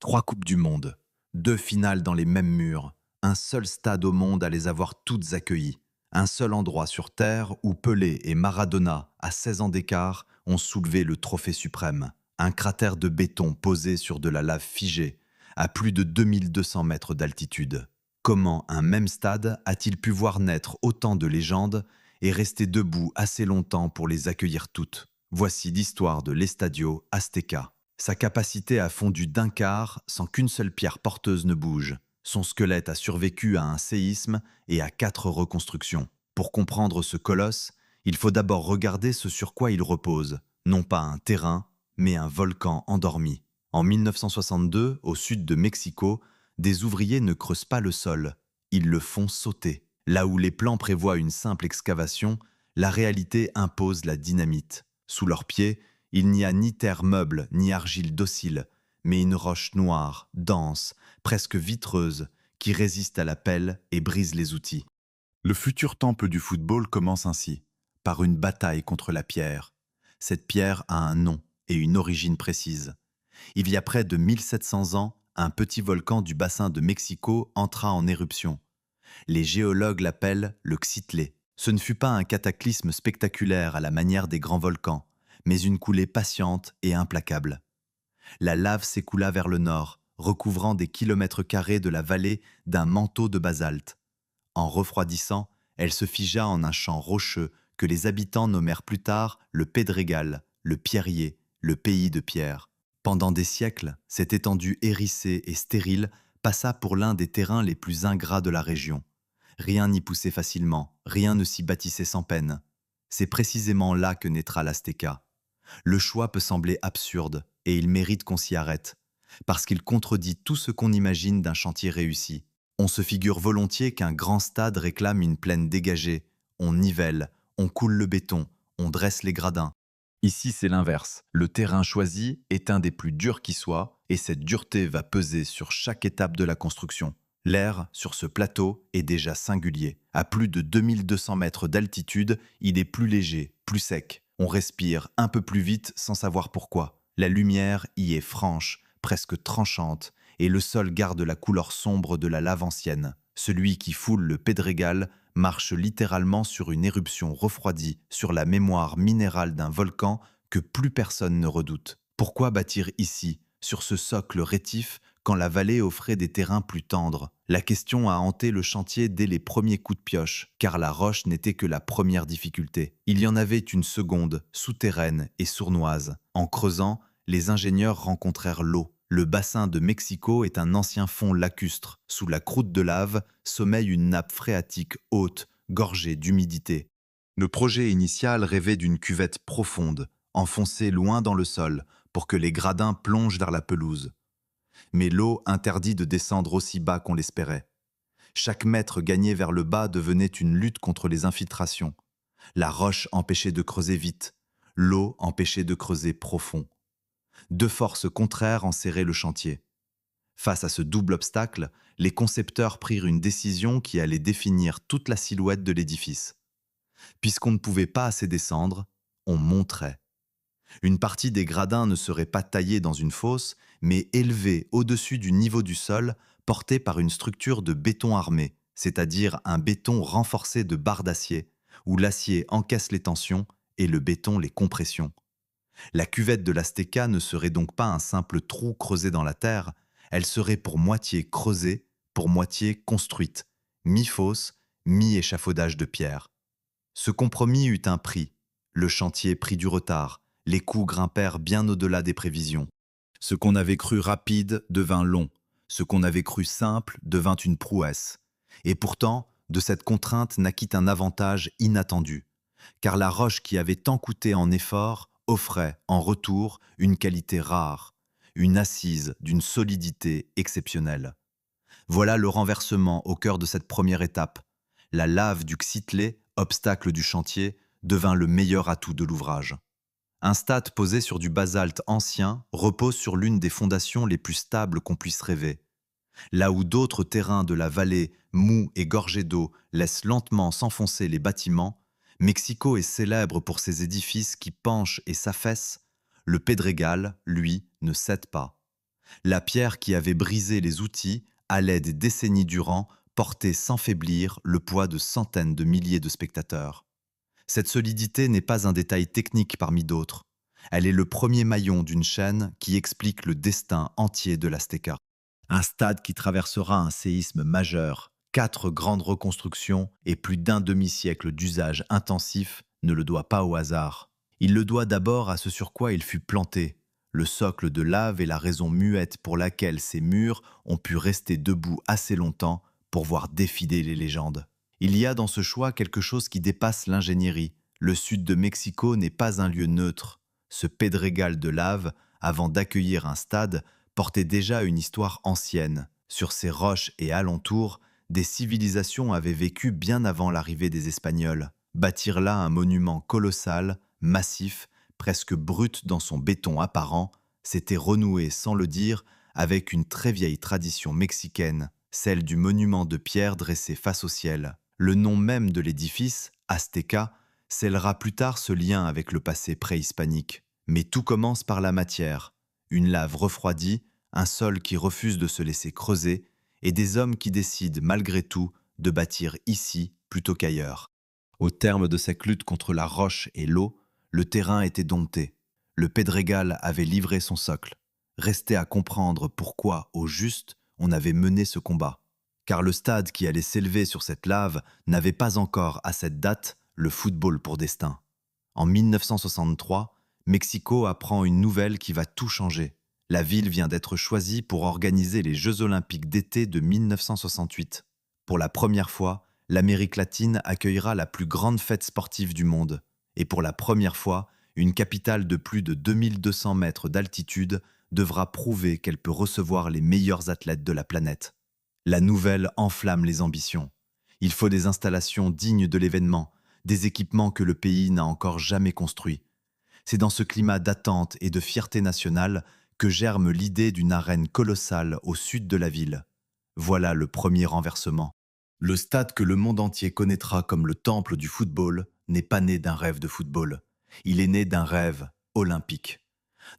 3 Coupes du Monde, 2 finales dans les mêmes murs, un seul stade au monde à les avoir toutes accueillies, un seul endroit sur Terre où Pelé et Maradona, à 16 ans d'écart, ont soulevé le trophée suprême, un cratère de béton posé sur de la lave figée, à plus de 2200 mètres d'altitude. Comment un même stade a-t-il pu voir naître autant de légendes et rester debout assez longtemps pour les accueillir toutes? Voici l'histoire de l'Estadio Azteca. Sa capacité a fondu d'un quart sans qu'une seule pierre porteuse ne bouge. Son squelette a survécu à un séisme et à 4 reconstructions. Pour comprendre ce colosse, il faut d'abord regarder ce sur quoi il repose. Non pas un terrain, mais un volcan endormi. En 1962, au sud de Mexico, des ouvriers ne creusent pas le sol. Ils le font sauter. Là où les plans prévoient une simple excavation, la réalité impose la dynamite. Sous leurs pieds, il n'y a ni terre meuble, ni argile docile, mais une roche noire, dense, presque vitreuse, qui résiste à la pelle et brise les outils. Le futur temple du football commence ainsi, par une bataille contre la pierre. Cette pierre a un nom et une origine précise. Il y a près de 1700 ans, un petit volcan du bassin de Mexico entra en éruption. Les géologues l'appellent le Xitlé. Ce ne fut pas un cataclysme spectaculaire à la manière des grands volcans, mais une coulée patiente et implacable. La lave s'écoula vers le nord, recouvrant des kilomètres carrés de la vallée d'un manteau de basalte. En refroidissant, elle se figea en un champ rocheux que les habitants nommèrent plus tard le Pédrégal, le pierrier, le pays de pierre. Pendant des siècles, cette étendue hérissée et stérile passa pour l'un des terrains les plus ingrats de la région. Rien n'y poussait facilement, rien ne s'y bâtissait sans peine. C'est précisément là que naîtra l'Azteca. Le choix peut sembler absurde, et il mérite qu'on s'y arrête, parce qu'il contredit tout ce qu'on imagine d'un chantier réussi. On se figure volontiers qu'un grand stade réclame une plaine dégagée. On nivelle, on coule le béton, on dresse les gradins. Ici, c'est l'inverse. Le terrain choisi est un des plus durs qui soit, et cette dureté va peser sur chaque étape de la construction. L'air, sur ce plateau, est déjà singulier. À plus de 2200 mètres d'altitude, il est plus léger, plus sec. On respire un peu plus vite sans savoir pourquoi. La lumière y est franche, presque tranchante, et le sol garde la couleur sombre de la lave ancienne. Celui qui foule le Pédrégal marche littéralement sur une éruption refroidie, sur la mémoire minérale d'un volcan que plus personne ne redoute. Pourquoi bâtir ici, sur ce socle rétif, quand la vallée offrait des terrains plus tendres? La question a hanté le chantier dès les premiers coups de pioche, car la roche n'était que la première difficulté. Il y en avait une seconde, souterraine et sournoise. En creusant, les ingénieurs rencontrèrent l'eau. Le bassin de Mexico est un ancien fond lacustre. Sous la croûte de lave sommeille une nappe phréatique haute, gorgée d'humidité. Le projet initial rêvait d'une cuvette profonde, enfoncée loin dans le sol, pour que les gradins plongent vers la pelouse. Mais l'eau interdit de descendre aussi bas qu'on l'espérait. Chaque mètre gagné vers le bas devenait une lutte contre les infiltrations. La roche empêchait de creuser vite, l'eau empêchait de creuser profond. Deux forces contraires enserraient le chantier. Face à ce double obstacle, les concepteurs prirent une décision qui allait définir toute la silhouette de l'édifice. Puisqu'on ne pouvait pas assez descendre, on monterait. Une partie des gradins ne serait pas taillée dans une fosse, mais élevée au-dessus du niveau du sol, portée par une structure de béton armé, c'est-à-dire un béton renforcé de barres d'acier, où l'acier encaisse les tensions et le béton les compressions. La cuvette de l'Azteca ne serait donc pas un simple trou creusé dans la terre, elle serait pour moitié creusée, pour moitié construite, mi-fosse, mi-échafaudage de pierre. Ce compromis eut un prix. Le chantier prit du retard, les coûts grimpèrent bien au-delà des prévisions. Ce qu'on avait cru rapide devint long, ce qu'on avait cru simple devint une prouesse. Et pourtant, de cette contrainte naquit un avantage inattendu, car la roche qui avait tant coûté en effort offrait, en retour, une qualité rare, une assise d'une solidité exceptionnelle. Voilà le renversement au cœur de cette première étape. La lave du Xitlé, obstacle du chantier, devint le meilleur atout de l'ouvrage. Un stade posé sur du basalte ancien repose sur l'une des fondations les plus stables qu'on puisse rêver. Là où d'autres terrains de la vallée, mous et gorgés d'eau, laissent lentement s'enfoncer les bâtiments, Mexico est célèbre pour ses édifices qui penchent et s'affaissent. Le Pédrégal, lui, ne cède pas. La pierre qui avait brisé les outils allait des décennies durant porter sans faiblir le poids de centaines de milliers de spectateurs. Cette solidité n'est pas un détail technique parmi d'autres. Elle est le premier maillon d'une chaîne qui explique le destin entier de l'Azteca. Un stade qui traversera un séisme majeur, 4 grandes reconstructions et plus d'un demi-siècle d'usage intensif ne le doit pas au hasard. Il le doit d'abord à ce sur quoi il fut planté. Le socle de lave est la raison muette pour laquelle ces murs ont pu rester debout assez longtemps pour voir défiler les légendes. Il y a dans ce choix quelque chose qui dépasse l'ingénierie. Le sud de Mexico n'est pas un lieu neutre. Ce pédrégal de lave, avant d'accueillir un stade, portait déjà une histoire ancienne. Sur ces roches et alentours, des civilisations avaient vécu bien avant l'arrivée des Espagnols. Bâtir là un monument colossal, massif, presque brut dans son béton apparent, c'était renouer, sans le dire, avec une très vieille tradition mexicaine, celle du monument de pierre dressé face au ciel. Le nom même de l'édifice, Azteca, scellera plus tard ce lien avec le passé préhispanique. Mais tout commence par la matière. Une lave refroidie, un sol qui refuse de se laisser creuser, et des hommes qui décident malgré tout de bâtir ici plutôt qu'ailleurs. Au terme de cette lutte contre la roche et l'eau, le terrain était dompté. Le Pedregal avait livré son socle. Restait à comprendre pourquoi, au juste, on avait mené ce combat. Car le stade qui allait s'élever sur cette lave n'avait pas encore, à cette date, le football pour destin. En 1963, Mexico apprend une nouvelle qui va tout changer. La ville vient d'être choisie pour organiser les Jeux olympiques d'été de 1968. Pour la première fois, l'Amérique latine accueillera la plus grande fête sportive du monde. Et pour la première fois, une capitale de plus de 2200 mètres d'altitude devra prouver qu'elle peut recevoir les meilleurs athlètes de la planète. La nouvelle enflamme les ambitions. Il faut des installations dignes de l'événement, des équipements que le pays n'a encore jamais construits. C'est dans ce climat d'attente et de fierté nationale que germe l'idée d'une arène colossale au sud de la ville. Voilà le premier renversement. Le stade que le monde entier connaîtra comme le temple du football n'est pas né d'un rêve de football. Il est né d'un rêve olympique.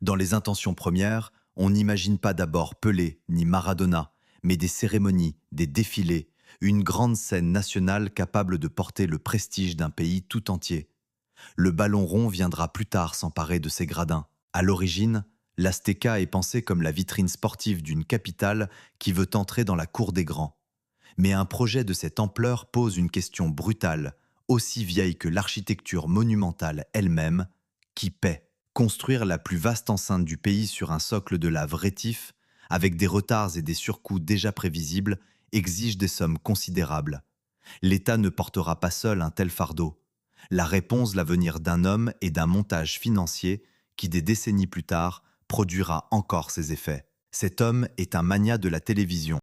Dans les intentions premières, on n'imagine pas d'abord Pelé ni Maradona, mais des cérémonies, des défilés, une grande scène nationale capable de porter le prestige d'un pays tout entier. Le ballon rond viendra plus tard s'emparer de ces gradins. À l'origine, l'Azteca est pensé comme la vitrine sportive d'une capitale qui veut entrer dans la cour des grands. Mais un projet de cette ampleur pose une question brutale, aussi vieille que l'architecture monumentale elle-même: qui paie? Construire la plus vaste enceinte du pays sur un socle de lave rétif, avec des retards et des surcoûts déjà prévisibles, exige des sommes considérables. L'État ne portera pas seul un tel fardeau. La réponse va venir d'un homme et d'un montage financier qui, des décennies plus tard, produira encore ses effets. Cet homme est un magnat de la télévision.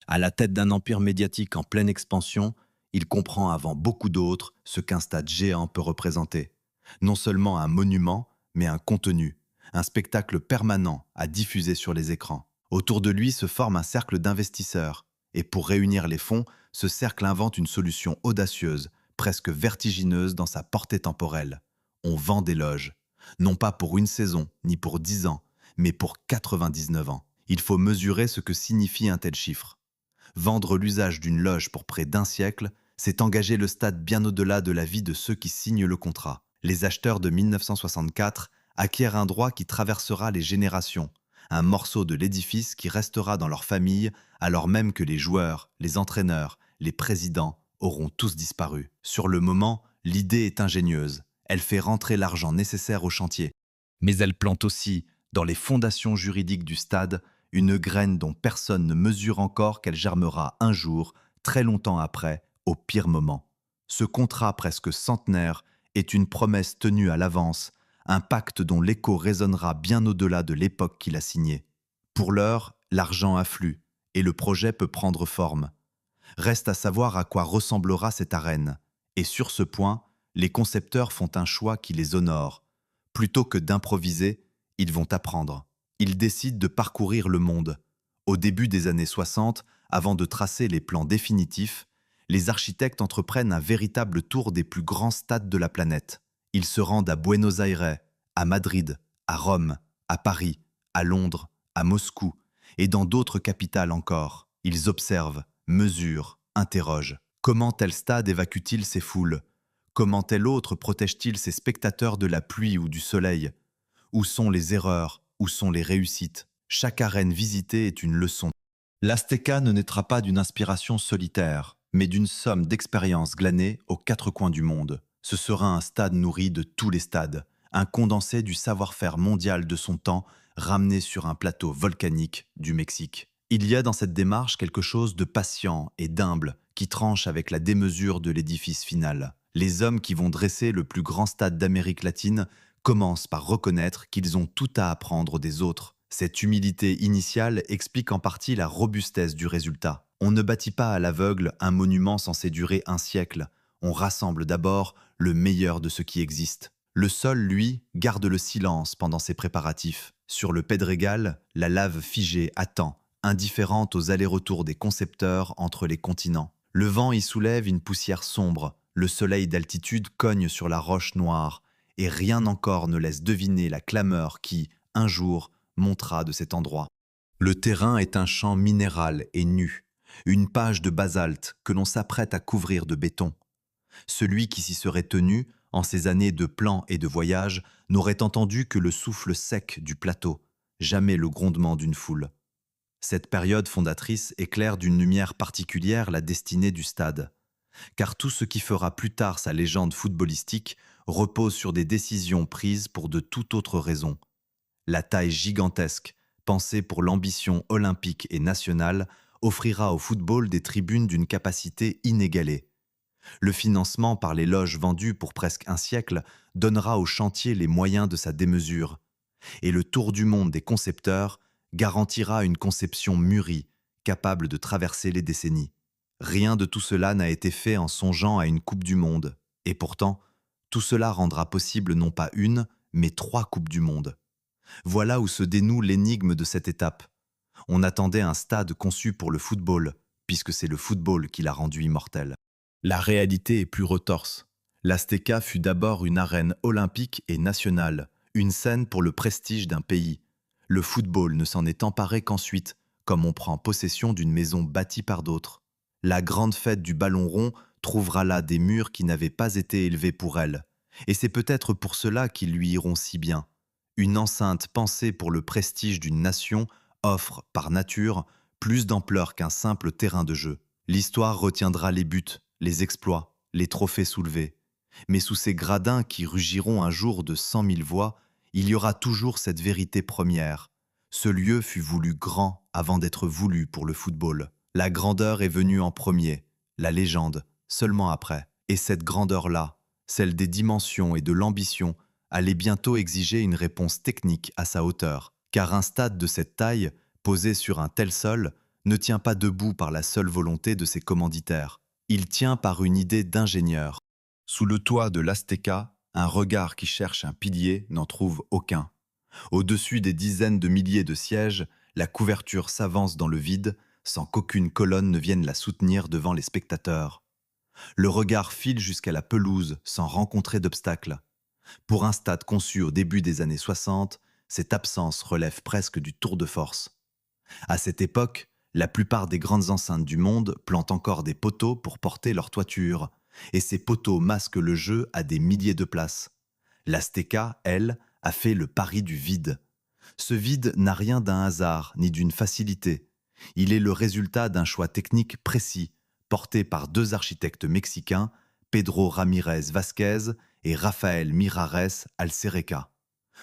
À la tête d'un empire médiatique en pleine expansion, il comprend avant beaucoup d'autres ce qu'un stade géant peut représenter. Non seulement un monument, mais un contenu, un spectacle permanent à diffuser sur les écrans. Autour de lui se forme un cercle d'investisseurs. Et pour réunir les fonds, ce cercle invente une solution audacieuse, presque vertigineuse dans sa portée temporelle. On vend des loges. Non pas pour une saison, ni pour 10 ans, mais pour 99 ans. Il faut mesurer ce que signifie un tel chiffre. Vendre l'usage d'une loge pour près d'un siècle, c'est engager le stade bien au-delà de la vie de ceux qui signent le contrat. Les acheteurs de 1964 acquièrent un droit qui traversera les générations, un morceau de l'édifice qui restera dans leur famille alors même que les joueurs, les entraîneurs, les présidents auront tous disparu. Sur le moment, l'idée est ingénieuse. Elle fait rentrer l'argent nécessaire au chantier. Mais elle plante aussi, dans les fondations juridiques du stade, une graine dont personne ne mesure encore qu'elle germera un jour, très longtemps après, au pire moment. Ce contrat presque centenaire est une promesse tenue à l'avance, un pacte dont l'écho résonnera bien au-delà de l'époque qu'il a signé. Pour l'heure, l'argent afflue, et le projet peut prendre forme. Reste à savoir à quoi ressemblera cette arène, et sur ce point, les concepteurs font un choix qui les honore. Plutôt que d'improviser, ils vont apprendre. Ils décident de parcourir le monde. Au début des années 60, avant de tracer les plans définitifs, les architectes entreprennent un véritable tour des plus grands stades de la planète. Ils se rendent à Buenos Aires, à Madrid, à Rome, à Paris, à Londres, à Moscou, Et dans d'autres capitales encore, ils observent, mesurent, interrogent. Comment tel stade évacue-t-il ses foules? Comment tel autre protège-t-il ses spectateurs de la pluie ou du soleil? Où sont les erreurs? Où sont les réussites? Chaque arène visitée est une leçon. L'Azteca ne naîtra pas d'une inspiration solitaire, mais d'une somme d'expériences glanées aux quatre coins du monde. Ce sera un stade nourri de tous les stades, un condensé du savoir-faire mondial de son temps, ramené sur un plateau volcanique du Mexique. Il y a dans cette démarche quelque chose de patient et d'humble qui tranche avec la démesure de l'édifice final. Les hommes qui vont dresser le plus grand stade d'Amérique latine commencent par reconnaître qu'ils ont tout à apprendre des autres. Cette humilité initiale explique en partie la robustesse du résultat. On ne bâtit pas à l'aveugle un monument censé durer un siècle. On rassemble d'abord le meilleur de ce qui existe. Le sol, lui, garde le silence pendant ses préparatifs. Sur le Pedregal, la lave figée attend, indifférente aux allers-retours des concepteurs entre les continents. Le vent y soulève une poussière sombre, le soleil d'altitude cogne sur la roche noire, et rien encore ne laisse deviner la clameur qui, un jour, montera de cet endroit. Le terrain est un champ minéral et nu, une page de basalte que l'on s'apprête à couvrir de béton. Celui qui s'y serait tenu, en ces années de plans et de voyages, n'aurait entendu que le souffle sec du plateau, jamais le grondement d'une foule. Cette période fondatrice éclaire d'une lumière particulière la destinée du stade, car tout ce qui fera plus tard sa légende footballistique repose sur des décisions prises pour de toute autre raison. La taille gigantesque, pensée pour l'ambition olympique et nationale, offrira au football des tribunes d'une capacité inégalée. Le financement par les loges vendues pour presque un siècle donnera au chantier les moyens de sa démesure. Et le tour du monde des concepteurs garantira une conception mûrie, capable de traverser les décennies. Rien de tout cela n'a été fait en songeant à une Coupe du Monde. Et pourtant, tout cela rendra possible non pas une, mais 3 Coupes du Monde. Voilà où se dénoue l'énigme de cette étape. On attendait un stade conçu pour le football, puisque c'est le football qui l'a rendu immortel. La réalité est plus retorse. L'Azteca fut d'abord une arène olympique et nationale, une scène pour le prestige d'un pays. Le football ne s'en est emparé qu'ensuite, comme on prend possession d'une maison bâtie par d'autres. La grande fête du ballon rond trouvera là des murs qui n'avaient pas été élevés pour elle. Et c'est peut-être pour cela qu'ils lui iront si bien. Une enceinte pensée pour le prestige d'une nation offre, par nature, plus d'ampleur qu'un simple terrain de jeu. L'histoire retiendra les buts, les exploits, les trophées soulevés. Mais sous ces gradins qui rugiront un jour de 100 000 voix, il y aura toujours cette vérité première. Ce lieu fut voulu grand avant d'être voulu pour le football. La grandeur est venue en premier, la légende seulement après. Et cette grandeur-là, celle des dimensions et de l'ambition, allait bientôt exiger une réponse technique à sa hauteur. Car un stade de cette taille, posé sur un tel sol, ne tient pas debout par la seule volonté de ses commanditaires. Il tient par une idée d'ingénieur. Sous le toit de l'Azteca, un regard qui cherche un pilier n'en trouve aucun. Au-dessus des dizaines de milliers de sièges, la couverture s'avance dans le vide, sans qu'aucune colonne ne vienne la soutenir devant les spectateurs. Le regard file jusqu'à la pelouse sans rencontrer d'obstacle. Pour un stade conçu au début des années 60, cette absence relève presque du tour de force. À cette époque, la plupart des grandes enceintes du monde plantent encore des poteaux pour porter leur toiture, et ces poteaux masquent le jeu à des milliers de places. L'Azteca, elle, a fait le pari du vide. Ce vide n'a rien d'un hasard ni d'une facilité. Il est le résultat d'un choix technique précis, porté par 2 architectes mexicains, Pedro Ramírez Vázquez et Rafael Mirares Alcereca.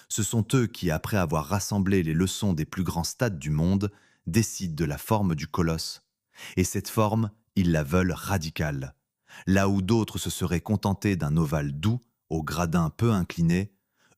Ce sont eux qui, après avoir rassemblé les leçons des plus grands stades du monde, décident de la forme du colosse. Et cette forme, ils la veulent radicale. Là où d'autres se seraient contentés d'un ovale doux, au gradin peu incliné,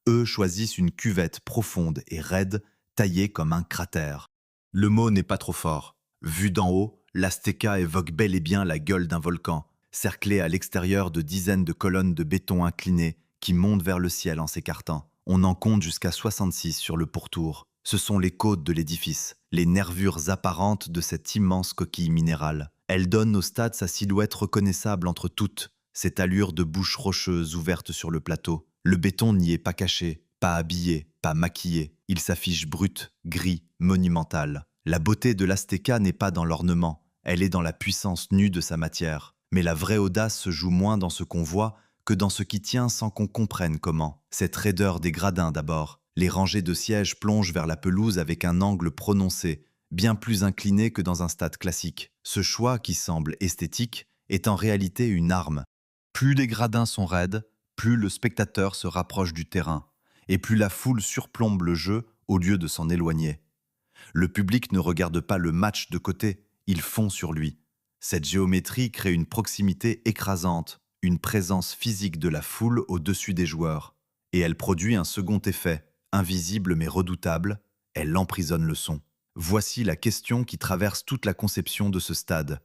eux choisissent une cuvette profonde et raide, taillée comme un cratère. Le mot n'est pas trop fort. Vu d'en haut, l'Azteca évoque bel et bien la gueule d'un volcan, cerclé à l'extérieur de dizaines de colonnes de béton inclinées qui montent vers le ciel en s'écartant. On en compte jusqu'à 66 sur le pourtour. Ce sont les côtes de l'édifice, les nervures apparentes de cette immense coquille minérale. Elle donne au stade sa silhouette reconnaissable entre toutes, cette allure de bouche rocheuse ouverte sur le plateau. Le béton n'y est pas caché, pas habillé, pas maquillé. Il s'affiche brut, gris, monumental. La beauté de l'Aztéca n'est pas dans l'ornement, elle est dans la puissance nue de sa matière. Mais la vraie audace se joue moins dans ce qu'on voit que dans ce qui tient sans qu'on comprenne comment. Cette raideur des gradins d'abord. Les rangées de sièges plongent vers la pelouse avec un angle prononcé, bien plus incliné que dans un stade classique. Ce choix, qui semble esthétique, est en réalité une arme. Plus les gradins sont raides, plus le spectateur se rapproche du terrain, et plus la foule surplombe le jeu au lieu de s'en éloigner. Le public ne regarde pas le match de côté, il fond sur lui. Cette géométrie crée une proximité écrasante, une présence physique de la foule au-dessus des joueurs. Et elle produit un second effet, invisible mais redoutable, elle emprisonne le son. Voici la question qui traverse toute la conception de ce stade.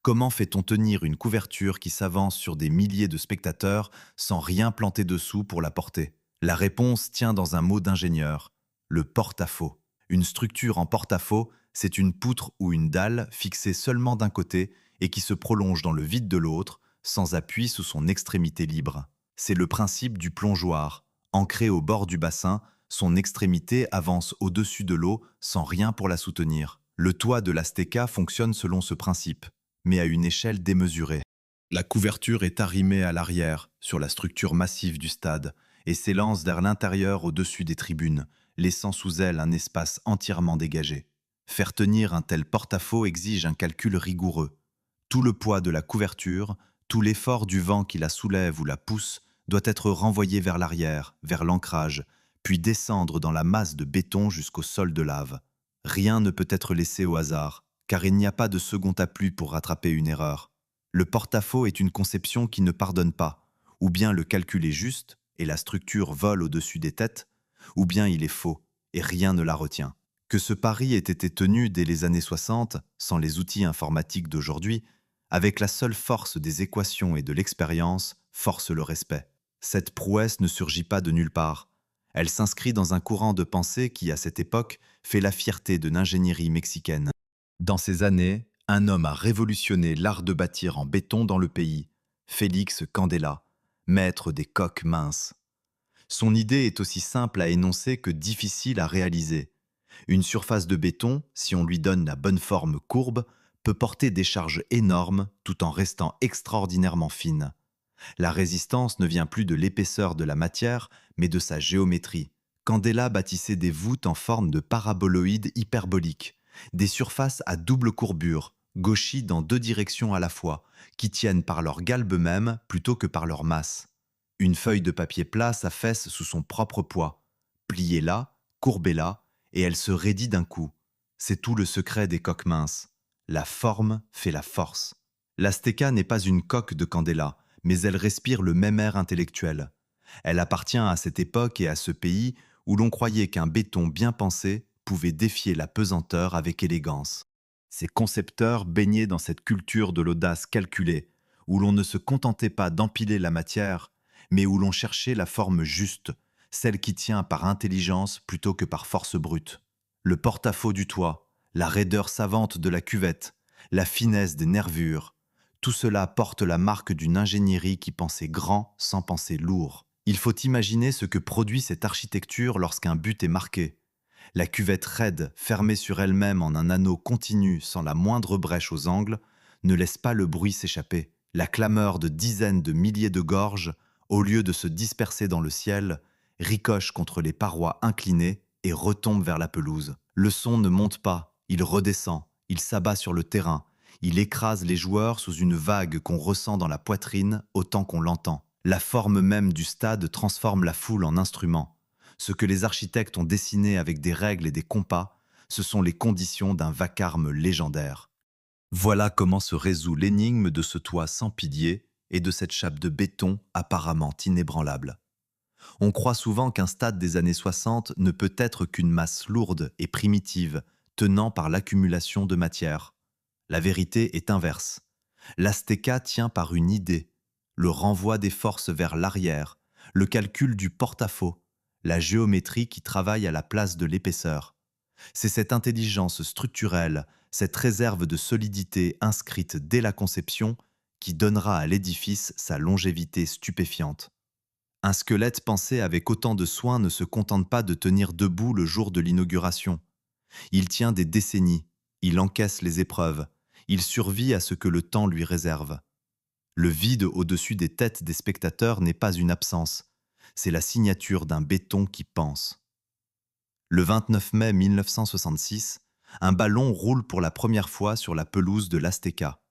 Comment fait-on tenir une couverture qui s'avance sur des milliers de spectateurs sans rien planter dessous pour la porter? La réponse tient dans un mot d'ingénieur, le porte-à-faux. Une structure en porte-à-faux, c'est une poutre ou une dalle fixée seulement d'un côté et qui se prolonge dans le vide de l'autre, sans appui sous son extrémité libre. C'est le principe du plongeoir. Ancré au bord du bassin, son extrémité avance au-dessus de l'eau sans rien pour la soutenir. Le toit de l'Aztéca fonctionne selon ce principe, mais à une échelle démesurée. La couverture est arrimée à l'arrière, sur la structure massive du stade, et s'élance vers l'intérieur au-dessus des tribunes, laissant sous elle un espace entièrement dégagé. Faire tenir un tel porte-à-faux exige un calcul rigoureux. Tout le poids de la couverture, tout l'effort du vent qui la soulève ou la pousse doit être renvoyé vers l'arrière, vers l'ancrage, puis descendre dans la masse de béton jusqu'au sol de lave. Rien ne peut être laissé au hasard, car il n'y a pas de second appui pour rattraper une erreur. Le porte-à-faux est une conception qui ne pardonne pas. Ou bien le calcul est juste, et la structure vole au-dessus des têtes, ou bien il est faux, et rien ne la retient. Que ce pari ait été tenu dès les années 60, sans les outils informatiques d'aujourd'hui, avec la seule force des équations et de l'expérience, force le respect. Cette prouesse ne surgit pas de nulle part. Elle s'inscrit dans un courant de pensée qui, à cette époque, fait la fierté de l'ingénierie mexicaine. Dans ces années, un homme a révolutionné l'art de bâtir en béton dans le pays, Félix Candela, maître des coques minces. Son idée est aussi simple à énoncer que difficile à réaliser. Une surface de béton, si on lui donne la bonne forme courbe, peut porter des charges énormes tout en restant extraordinairement fine. La résistance ne vient plus de l'épaisseur de la matière, mais de sa géométrie. Candela bâtissait des voûtes en forme de paraboloïdes hyperboliques, des surfaces à double courbure, gauchies dans deux directions à la fois, qui tiennent par leur galbe même plutôt que par leur masse. Une feuille de papier plat s'affaisse sous son propre poids. Pliez-la, courbez-la, et elle se raidit d'un coup. C'est tout le secret des coques minces. La forme fait la force. L'Aztéca n'est pas une coque de Candela, mais elle respire le même air intellectuel. Elle appartient à cette époque et à ce pays où l'on croyait qu'un béton bien pensé pouvait défier la pesanteur avec élégance. Ces concepteurs baignaient dans cette culture de l'audace calculée, où l'on ne se contentait pas d'empiler la matière, mais où l'on cherchait la forme juste, celle qui tient par intelligence plutôt que par force brute. Le porte-à-faux du toit, la raideur savante de la cuvette, la finesse des nervures, tout cela porte la marque d'une ingénierie qui pensait grand sans penser lourd. Il faut imaginer ce que produit cette architecture lorsqu'un but est marqué. La cuvette raide, fermée sur elle-même en un anneau continu sans la moindre brèche aux angles, ne laisse pas le bruit s'échapper. La clameur de dizaines de milliers de gorges, au lieu de se disperser dans le ciel, ricoche contre les parois inclinées et retombe vers la pelouse. Le son ne monte pas, il redescend, il s'abat sur le terrain, il écrase les joueurs sous une vague qu'on ressent dans la poitrine autant qu'on l'entend. La forme même du stade transforme la foule en instrument. Ce que les architectes ont dessiné avec des règles et des compas, ce sont les conditions d'un vacarme légendaire. Voilà comment se résout l'énigme de ce toit sans piliers et de cette chape de béton apparemment inébranlable. On croit souvent qu'un stade des années 60 ne peut être qu'une masse lourde et primitive, tenant par l'accumulation de matière. La vérité est inverse. L'Aztéca tient par une idée, le renvoi des forces vers l'arrière, le calcul du porte-à-faux, la géométrie qui travaille à la place de l'épaisseur. C'est cette intelligence structurelle, cette réserve de solidité inscrite dès la conception qui donnera à l'édifice sa longévité stupéfiante. Un squelette pensé avec autant de soin ne se contente pas de tenir debout le jour de l'inauguration. Il tient des décennies, il encaisse les épreuves, il survit à ce que le temps lui réserve. Le vide au-dessus des têtes des spectateurs n'est pas une absence, c'est la signature d'un béton qui pense. Le 29 mai 1966, un ballon roule pour la première fois sur la pelouse de l'Azteca.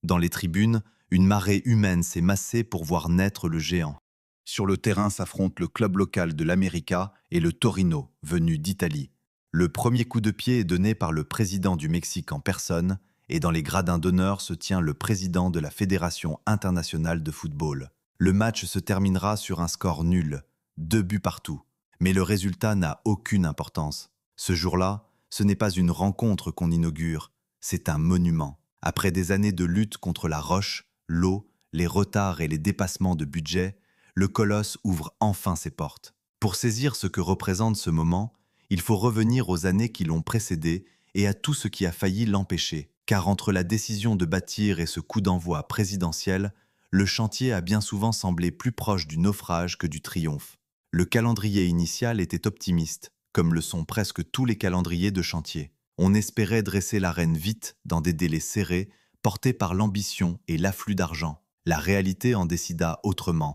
Dans les tribunes, une marée humaine s'est massée pour voir naître le géant. Sur le terrain s'affrontent le club local de l'América et le Torino, venu d'Italie. Le premier coup de pied est donné par le président du Mexique en personne, et dans les gradins d'honneur se tient le président de la Fédération internationale de football. Le match se terminera sur un score nul, 2 buts partout. Mais le résultat n'a aucune importance. Ce jour-là, ce n'est pas une rencontre qu'on inaugure, c'est un monument. Après des années de lutte contre la roche, l'eau, les retards et les dépassements de budget, le colosse ouvre enfin ses portes. Pour saisir ce que représente ce moment, il faut revenir aux années qui l'ont précédé et à tout ce qui a failli l'empêcher. Car entre la décision de bâtir et ce coup d'envoi présidentiel, le chantier a bien souvent semblé plus proche du naufrage que du triomphe. Le calendrier initial était optimiste, comme le sont presque tous les calendriers de chantier. On espérait dresser l'arène vite, dans des délais serrés, portés par l'ambition et l'afflux d'argent. La réalité en décida autrement.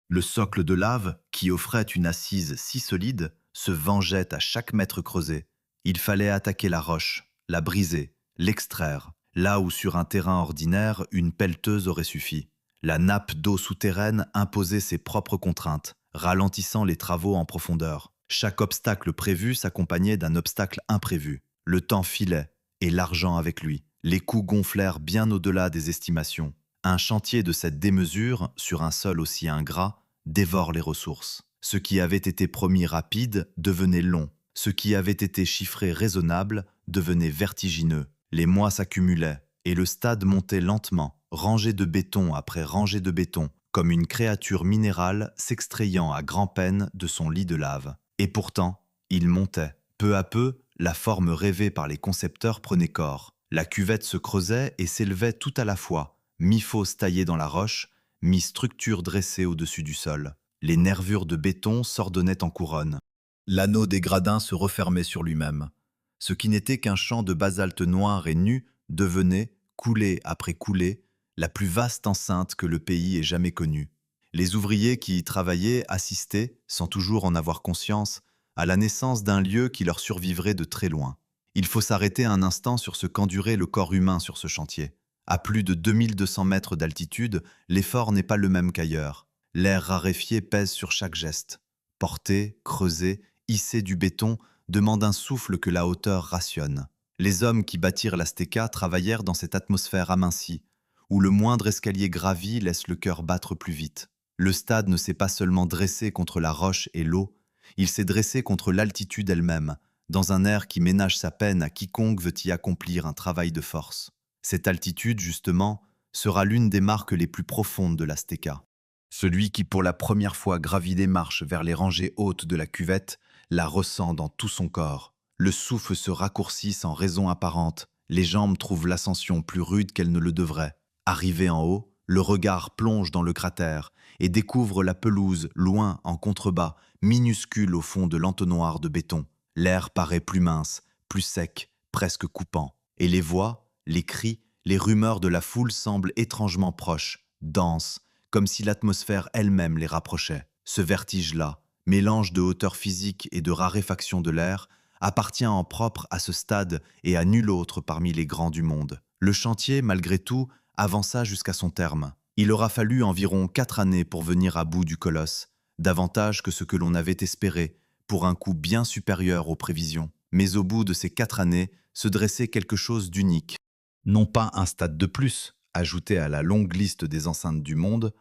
Le socle de lave, qui offrait une assise si solide, se vengeait à chaque mètre creusé. Il fallait attaquer la roche, la briser, l'extraire, là où sur un terrain ordinaire, une pelleteuse aurait suffi. La nappe d'eau souterraine imposait ses propres contraintes, ralentissant les travaux en profondeur. Chaque obstacle prévu s'accompagnait d'un obstacle imprévu. Le temps filait, et l'argent avec lui. Les coûts gonflèrent bien au-delà des estimations. Un chantier de cette démesure, sur un sol aussi ingrat, dévore les ressources. Ce qui avait été promis rapide devenait long. Ce qui avait été chiffré raisonnable devenait vertigineux. Les mois s'accumulaient, et le stade montait lentement, rangée de béton après rangée de béton, comme une créature minérale s'extrayant à grand-peine de son lit de lave. Et pourtant, il montait. Peu à peu, la forme rêvée par les concepteurs prenait corps. La cuvette se creusait et s'élevait tout à la fois, mi-fosse taillée dans la roche, mi-structure dressée au-dessus du sol. Les nervures de béton s'ordonnaient en couronne. L'anneau des gradins se refermait sur lui-même. Ce qui n'était qu'un champ de basalte noir et nu devenait, coulée après coulée, la plus vaste enceinte que le pays ait jamais connue. Les ouvriers qui y travaillaient assistaient, sans toujours en avoir conscience, à la naissance d'un lieu qui leur survivrait de très loin. Il faut s'arrêter un instant sur ce qu'endurait le corps humain sur ce chantier. À plus de 2200 mètres d'altitude, l'effort n'est pas le même qu'ailleurs. L'air raréfié pèse sur chaque geste. Porter, creuser, hisser du béton demande un souffle que la hauteur rationne. Les hommes qui bâtirent l'Azteca travaillèrent dans cette atmosphère amincie, où le moindre escalier gravi laisse le cœur battre plus vite. Le stade ne s'est pas seulement dressé contre la roche et l'eau, il s'est dressé contre l'altitude elle-même, dans un air qui ménage sa peine à quiconque veut y accomplir un travail de force. Cette altitude, justement, sera l'une des marques les plus profondes de l'Azteca. Celui qui pour la première fois gravit des marches vers les rangées hautes de la cuvette la ressent dans tout son corps. Le souffle se raccourcit sans raison apparente, les jambes trouvent l'ascension plus rude qu'elles ne le devraient. Arrivé en haut, le regard plonge dans le cratère et découvre la pelouse, loin en contrebas, minuscule au fond de l'entonnoir de béton. L'air paraît plus mince, plus sec, presque coupant. Et les voix, les cris, les rumeurs de la foule semblent étrangement proches, denses, comme si l'atmosphère elle-même les rapprochait. Ce vertige-là, mélange de hauteur physique et de raréfaction de l'air, appartient en propre à ce stade et à nul autre parmi les grands du monde. Le chantier, malgré tout, avança jusqu'à son terme. Il aura fallu environ 4 années pour venir à bout du colosse, davantage que ce que l'on avait espéré, pour un coût bien supérieur aux prévisions. Mais au bout de ces 4 années, se dressait quelque chose d'unique. Non pas un stade de plus, ajouté à la longue liste des enceintes du monde,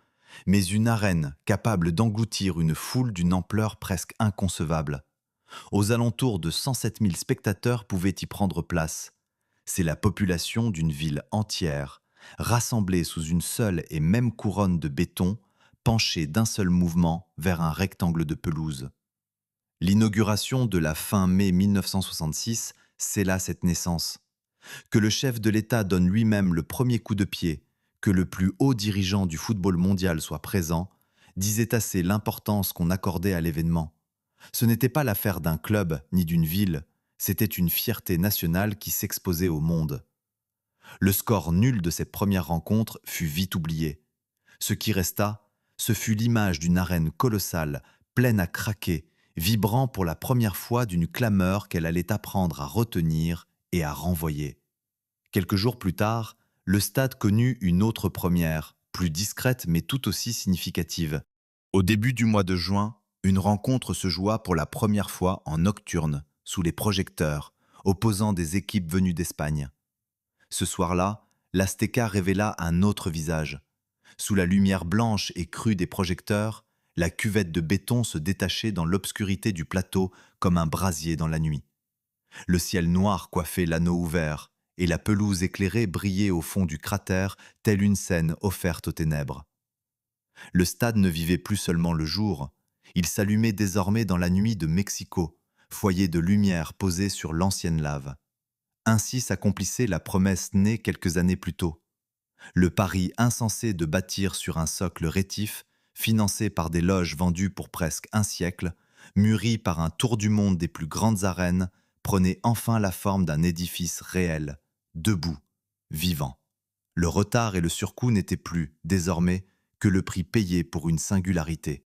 mais une arène capable d'engloutir une foule d'une ampleur presque inconcevable. Aux alentours de 107 000 spectateurs pouvaient y prendre place. C'est la population d'une ville entière, rassemblée sous une seule et même couronne de béton, penchée d'un seul mouvement vers un rectangle de pelouse. L'inauguration de la fin mai 1966 scella cette naissance. Que le chef de l'État donne lui-même le premier coup de pied, que le plus haut dirigeant du football mondial soit présent, disait assez l'importance qu'on accordait à l'événement. Ce n'était pas l'affaire d'un club ni d'une ville, C'était une fierté nationale qui s'exposait au monde. Le score nul de cette première rencontre fut vite oublié. Ce qui resta, ce fut l'image d'une arène colossale, pleine à craquer, vibrant pour la première fois d'une clameur qu'elle allait apprendre à retenir et à renvoyer. Quelques jours plus tard, le stade connut une autre première, plus discrète mais tout aussi significative. Au début du mois de juin, une rencontre se joua pour la première fois en nocturne, sous les projecteurs, opposant des équipes venues d'Espagne. Ce soir-là, l'Azteca révéla un autre visage. Sous la lumière blanche et crue des projecteurs, la cuvette de béton se détachait dans l'obscurité du plateau comme un brasier dans la nuit. Le ciel noir coiffait l'anneau ouvert, et la pelouse éclairée brillait au fond du cratère, telle une scène offerte aux ténèbres. Le stade ne vivait plus seulement le jour, il s'allumait désormais dans la nuit de Mexico, foyer de lumière posé sur l'ancienne lave. Ainsi s'accomplissait la promesse née quelques années plus tôt. Le pari insensé de bâtir sur un socle rétif, financé par des loges vendues pour presque un siècle, mûri par un tour du monde des plus grandes arènes, prenait enfin la forme d'un édifice réel, debout, vivant. Le retard et le surcoût n'étaient plus, désormais, que le prix payé pour une singularité.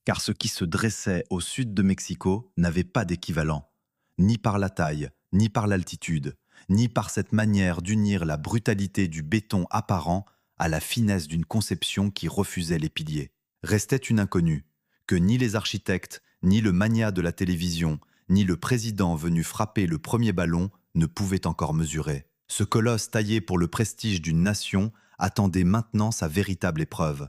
Car ce qui se dressait au sud de Mexico n'avait pas d'équivalent, ni par la taille, ni par l'altitude, ni par cette manière d'unir la brutalité du béton apparent à la finesse d'une conception qui refusait les piliers. Restait une inconnue, que ni les architectes, ni le magnat de la télévision, ni le président venu frapper le premier ballon ne pouvaient encore mesurer. Ce colosse taillé pour le prestige d'une nation attendait maintenant sa véritable épreuve,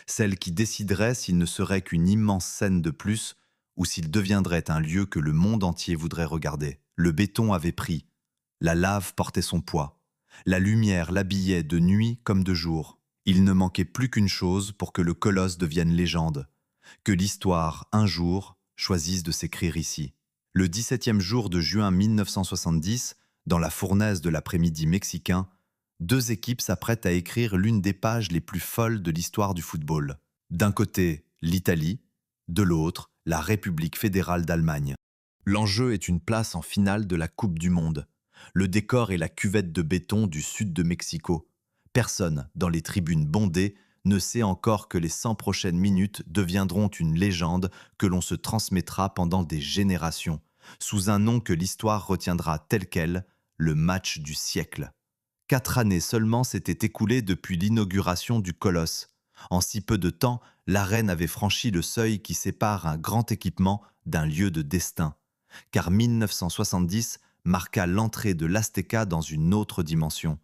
celle qui déciderait s'il ne serait qu'une immense scène de plus ou s'il deviendrait un lieu que le monde entier voudrait regarder. Le béton avait pris, la lave portait son poids, la lumière l'habillait de nuit comme de jour. Il ne manquait plus qu'une chose pour que le colosse devienne légende, que l'histoire, un jour, choisisse de s'écrire ici. Le 17e jour de juin 1970, dans la fournaise de l'après-midi mexicain, deux équipes s'apprêtent à écrire l'une des pages les plus folles de l'histoire du football. D'un côté, l'Italie, de l'autre, la République fédérale d'Allemagne. L'enjeu est une place en finale de la Coupe du Monde. Le décor est la cuvette de béton du sud de Mexico. Personne, dans les tribunes bondées, ne sait encore que les 100 prochaines minutes deviendront une légende que l'on se transmettra pendant des générations, sous un nom que l'histoire retiendra tel quel, le match du siècle. 4 années seulement s'étaient écoulées depuis l'inauguration du Colosse. En si peu de temps, l'arène avait franchi le seuil qui sépare un grand équipement d'un lieu de destin. Car 1970 marqua l'entrée de l'Azteca dans une autre dimension.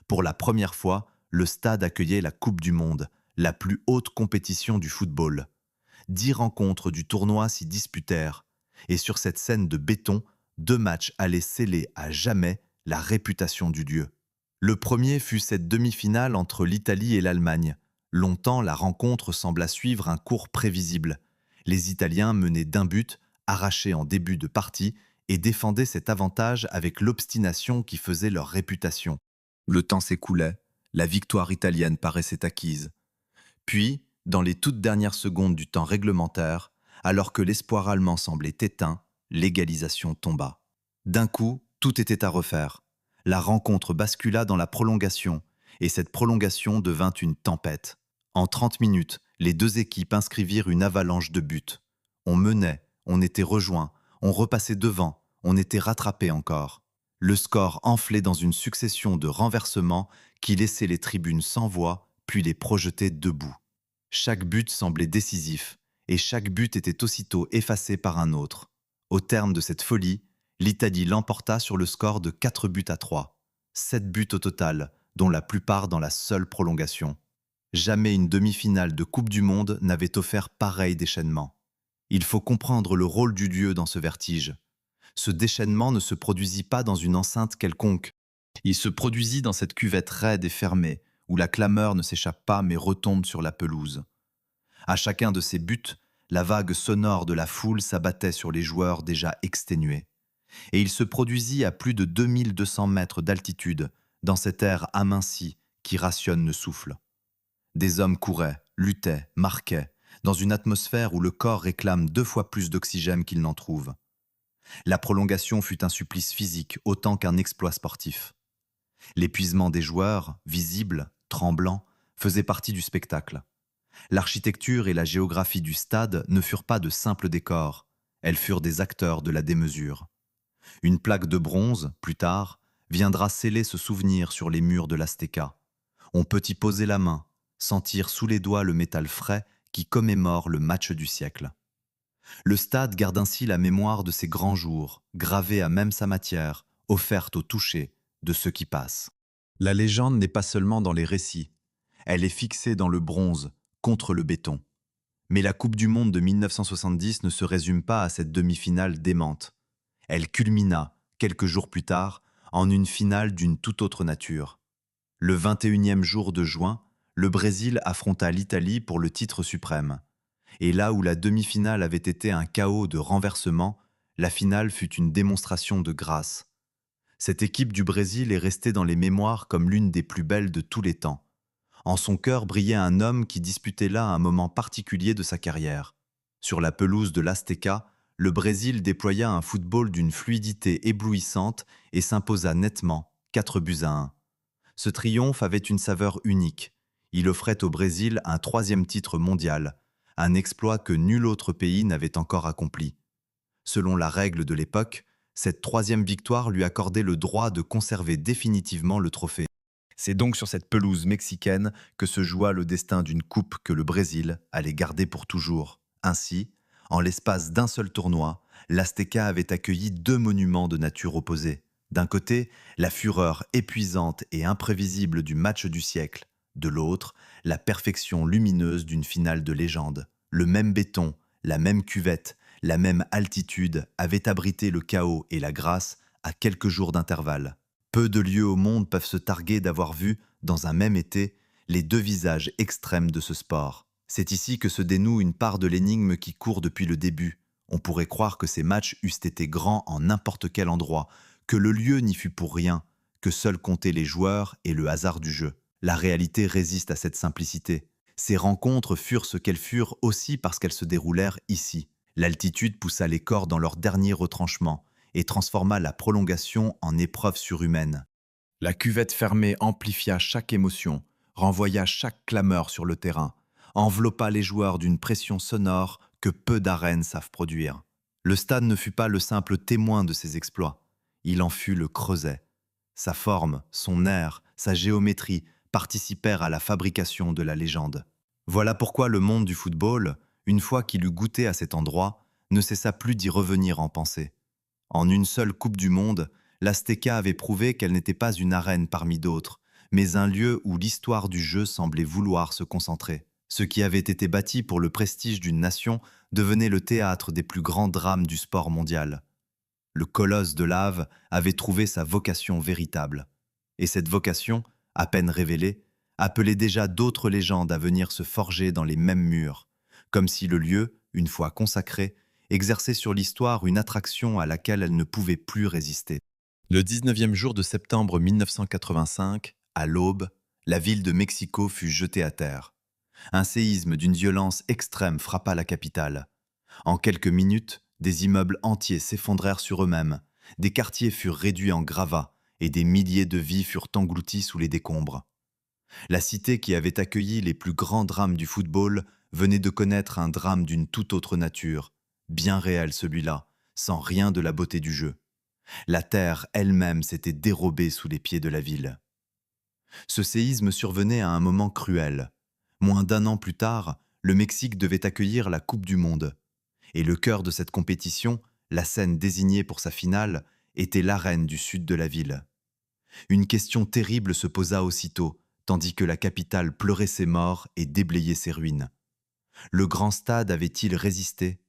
Pour la première fois, le stade accueillait la Coupe du Monde, la plus haute compétition du football. 10 rencontres du tournoi s'y disputèrent, et sur cette scène de béton, 2 matchs allaient sceller à jamais la réputation du lieu. Le premier fut cette demi-finale entre l'Italie et l'Allemagne. Longtemps, la rencontre sembla suivre un cours prévisible. Les Italiens menaient d'un but, arrachés en début de partie, et défendaient cet avantage avec l'obstination qui faisait leur réputation. Le temps s'écoulait, la victoire italienne paraissait acquise. Puis, dans les toutes dernières secondes du temps réglementaire, alors que l'espoir allemand semblait éteint, l'égalisation tomba. D'un coup, tout était à refaire. La rencontre bascula dans la prolongation, et cette prolongation devint une tempête. En 30 minutes, les deux équipes inscrivirent une avalanche de buts. On menait, on était rejoint, on repassait devant, on était rattrapé encore. Le score enflait dans une succession de renversements qui laissaient les tribunes sans voix, puis les projetaient debout. Chaque but semblait décisif, et chaque but était aussitôt effacé par un autre. Au terme de cette folie, l'Italie l'emporta sur le score de 4-3. 7 buts au total, dont la plupart dans la seule prolongation. Jamais une demi-finale de Coupe du Monde n'avait offert pareil déchaînement. Il faut comprendre le rôle du lieu dans ce vertige. Ce déchaînement ne se produisit pas dans une enceinte quelconque. Il se produisit dans cette cuvette raide et fermée, où la clameur ne s'échappe pas mais retombe sur la pelouse. À chacun de ces buts, la vague sonore de la foule s'abattait sur les joueurs déjà exténués. Et il se produisit à plus de 2200 mètres d'altitude, dans cet air aminci qui rationne le souffle. Des hommes couraient, luttaient, marquaient, dans une atmosphère où le corps réclame 2 fois plus d'oxygène qu'il n'en trouve. La prolongation fut un supplice physique autant qu'un exploit sportif. L'épuisement des joueurs, visible, tremblant, faisait partie du spectacle. L'architecture et la géographie du stade ne furent pas de simples décors, elles furent des acteurs de la démesure. Une plaque de bronze, plus tard, viendra sceller ce souvenir sur les murs de l'Azteca. On peut y poser la main, sentir sous les doigts le métal frais qui commémore le match du siècle. Le stade garde ainsi la mémoire de ces grands jours, gravés à même sa matière, offerte au toucher de ceux qui passent. La légende n'est pas seulement dans les récits, elle est fixée dans le bronze, contre le béton. Mais la Coupe du Monde de 1970 ne se résume pas à cette demi-finale démente. Elle culmina, quelques jours plus tard, en une finale d'une toute autre nature. Le 21e jour de juin, le Brésil affronta l'Italie pour le titre suprême. Et là où la demi-finale avait été un chaos de renversement, la finale fut une démonstration de grâce. Cette équipe du Brésil est restée dans les mémoires comme l'une des plus belles de tous les temps. En son cœur brillait un homme qui disputait là un moment particulier de sa carrière. Sur la pelouse de l'Azteca, le Brésil déploya un football d'une fluidité éblouissante et s'imposa nettement, 4-1. Ce triomphe avait une saveur unique. Il offrait au Brésil un 3e titre mondial, un exploit que nul autre pays n'avait encore accompli. Selon la règle de l'époque, cette 3e victoire lui accordait le droit de conserver définitivement le trophée. C'est donc sur cette pelouse mexicaine que se joua le destin d'une coupe que le Brésil allait garder pour toujours. Ainsi, en l'espace d'un seul tournoi, l'Azteca avait accueilli 2 monuments de nature opposée. D'un côté, la fureur épuisante et imprévisible du match du siècle. De l'autre, la perfection lumineuse d'une finale de légende. Le même béton, la même cuvette, la même altitude avaient abrité le chaos et la grâce à quelques jours d'intervalle. Peu de lieux au monde peuvent se targuer d'avoir vu, dans un même été, les 2 visages extrêmes de ce sport. C'est ici que se dénoue une part de l'énigme qui court depuis le début. On pourrait croire que ces matchs eussent été grands en n'importe quel endroit, que le lieu n'y fut pour rien, que seuls comptaient les joueurs et le hasard du jeu. La réalité résiste à cette simplicité. Ces rencontres furent ce qu'elles furent aussi parce qu'elles se déroulèrent ici. L'altitude poussa les corps dans leur dernier retranchement et transforma la prolongation en épreuve surhumaine. La cuvette fermée amplifia chaque émotion, renvoya chaque clameur sur le terrain, enveloppa les joueurs d'une pression sonore que peu d'arènes savent produire. Le stade ne fut pas le simple témoin de ces exploits, il en fut le creuset. Sa forme, son air, sa géométrie participèrent à la fabrication de la légende. Voilà pourquoi le monde du football, une fois qu'il eut goûté à cet endroit, ne cessa plus d'y revenir en pensée. En une seule Coupe du Monde, l'Azteca avait prouvé qu'elle n'était pas une arène parmi d'autres, mais un lieu où l'histoire du jeu semblait vouloir se concentrer. Ce qui avait été bâti pour le prestige d'une nation devenait le théâtre des plus grands drames du sport mondial. Le colosse de lave avait trouvé sa vocation véritable. Et cette vocation, à peine révélée, appelait déjà d'autres légendes à venir se forger dans les mêmes murs, comme si le lieu, une fois consacré, exerçait sur l'histoire une attraction à laquelle elle ne pouvait plus résister. Le 19e jour de septembre 1985, à l'aube, la ville de Mexico fut jetée à terre. Un séisme d'une violence extrême frappa la capitale. En quelques minutes, des immeubles entiers s'effondrèrent sur eux-mêmes, des quartiers furent réduits en gravats et des milliers de vies furent englouties sous les décombres. La cité qui avait accueilli les plus grands drames du football venait de connaître un drame d'une toute autre nature, bien réel celui-là, sans rien de la beauté du jeu. La terre elle-même s'était dérobée sous les pieds de la ville. Ce séisme survenait à un moment cruel. Moins d'1 an plus tard, le Mexique devait accueillir la Coupe du Monde. Et le cœur de cette compétition, la scène désignée pour sa finale, était l'arène du sud de la ville. Une question terrible se posa aussitôt, tandis que la capitale pleurait ses morts et déblayait ses ruines. Le grand stade avait-il résisté?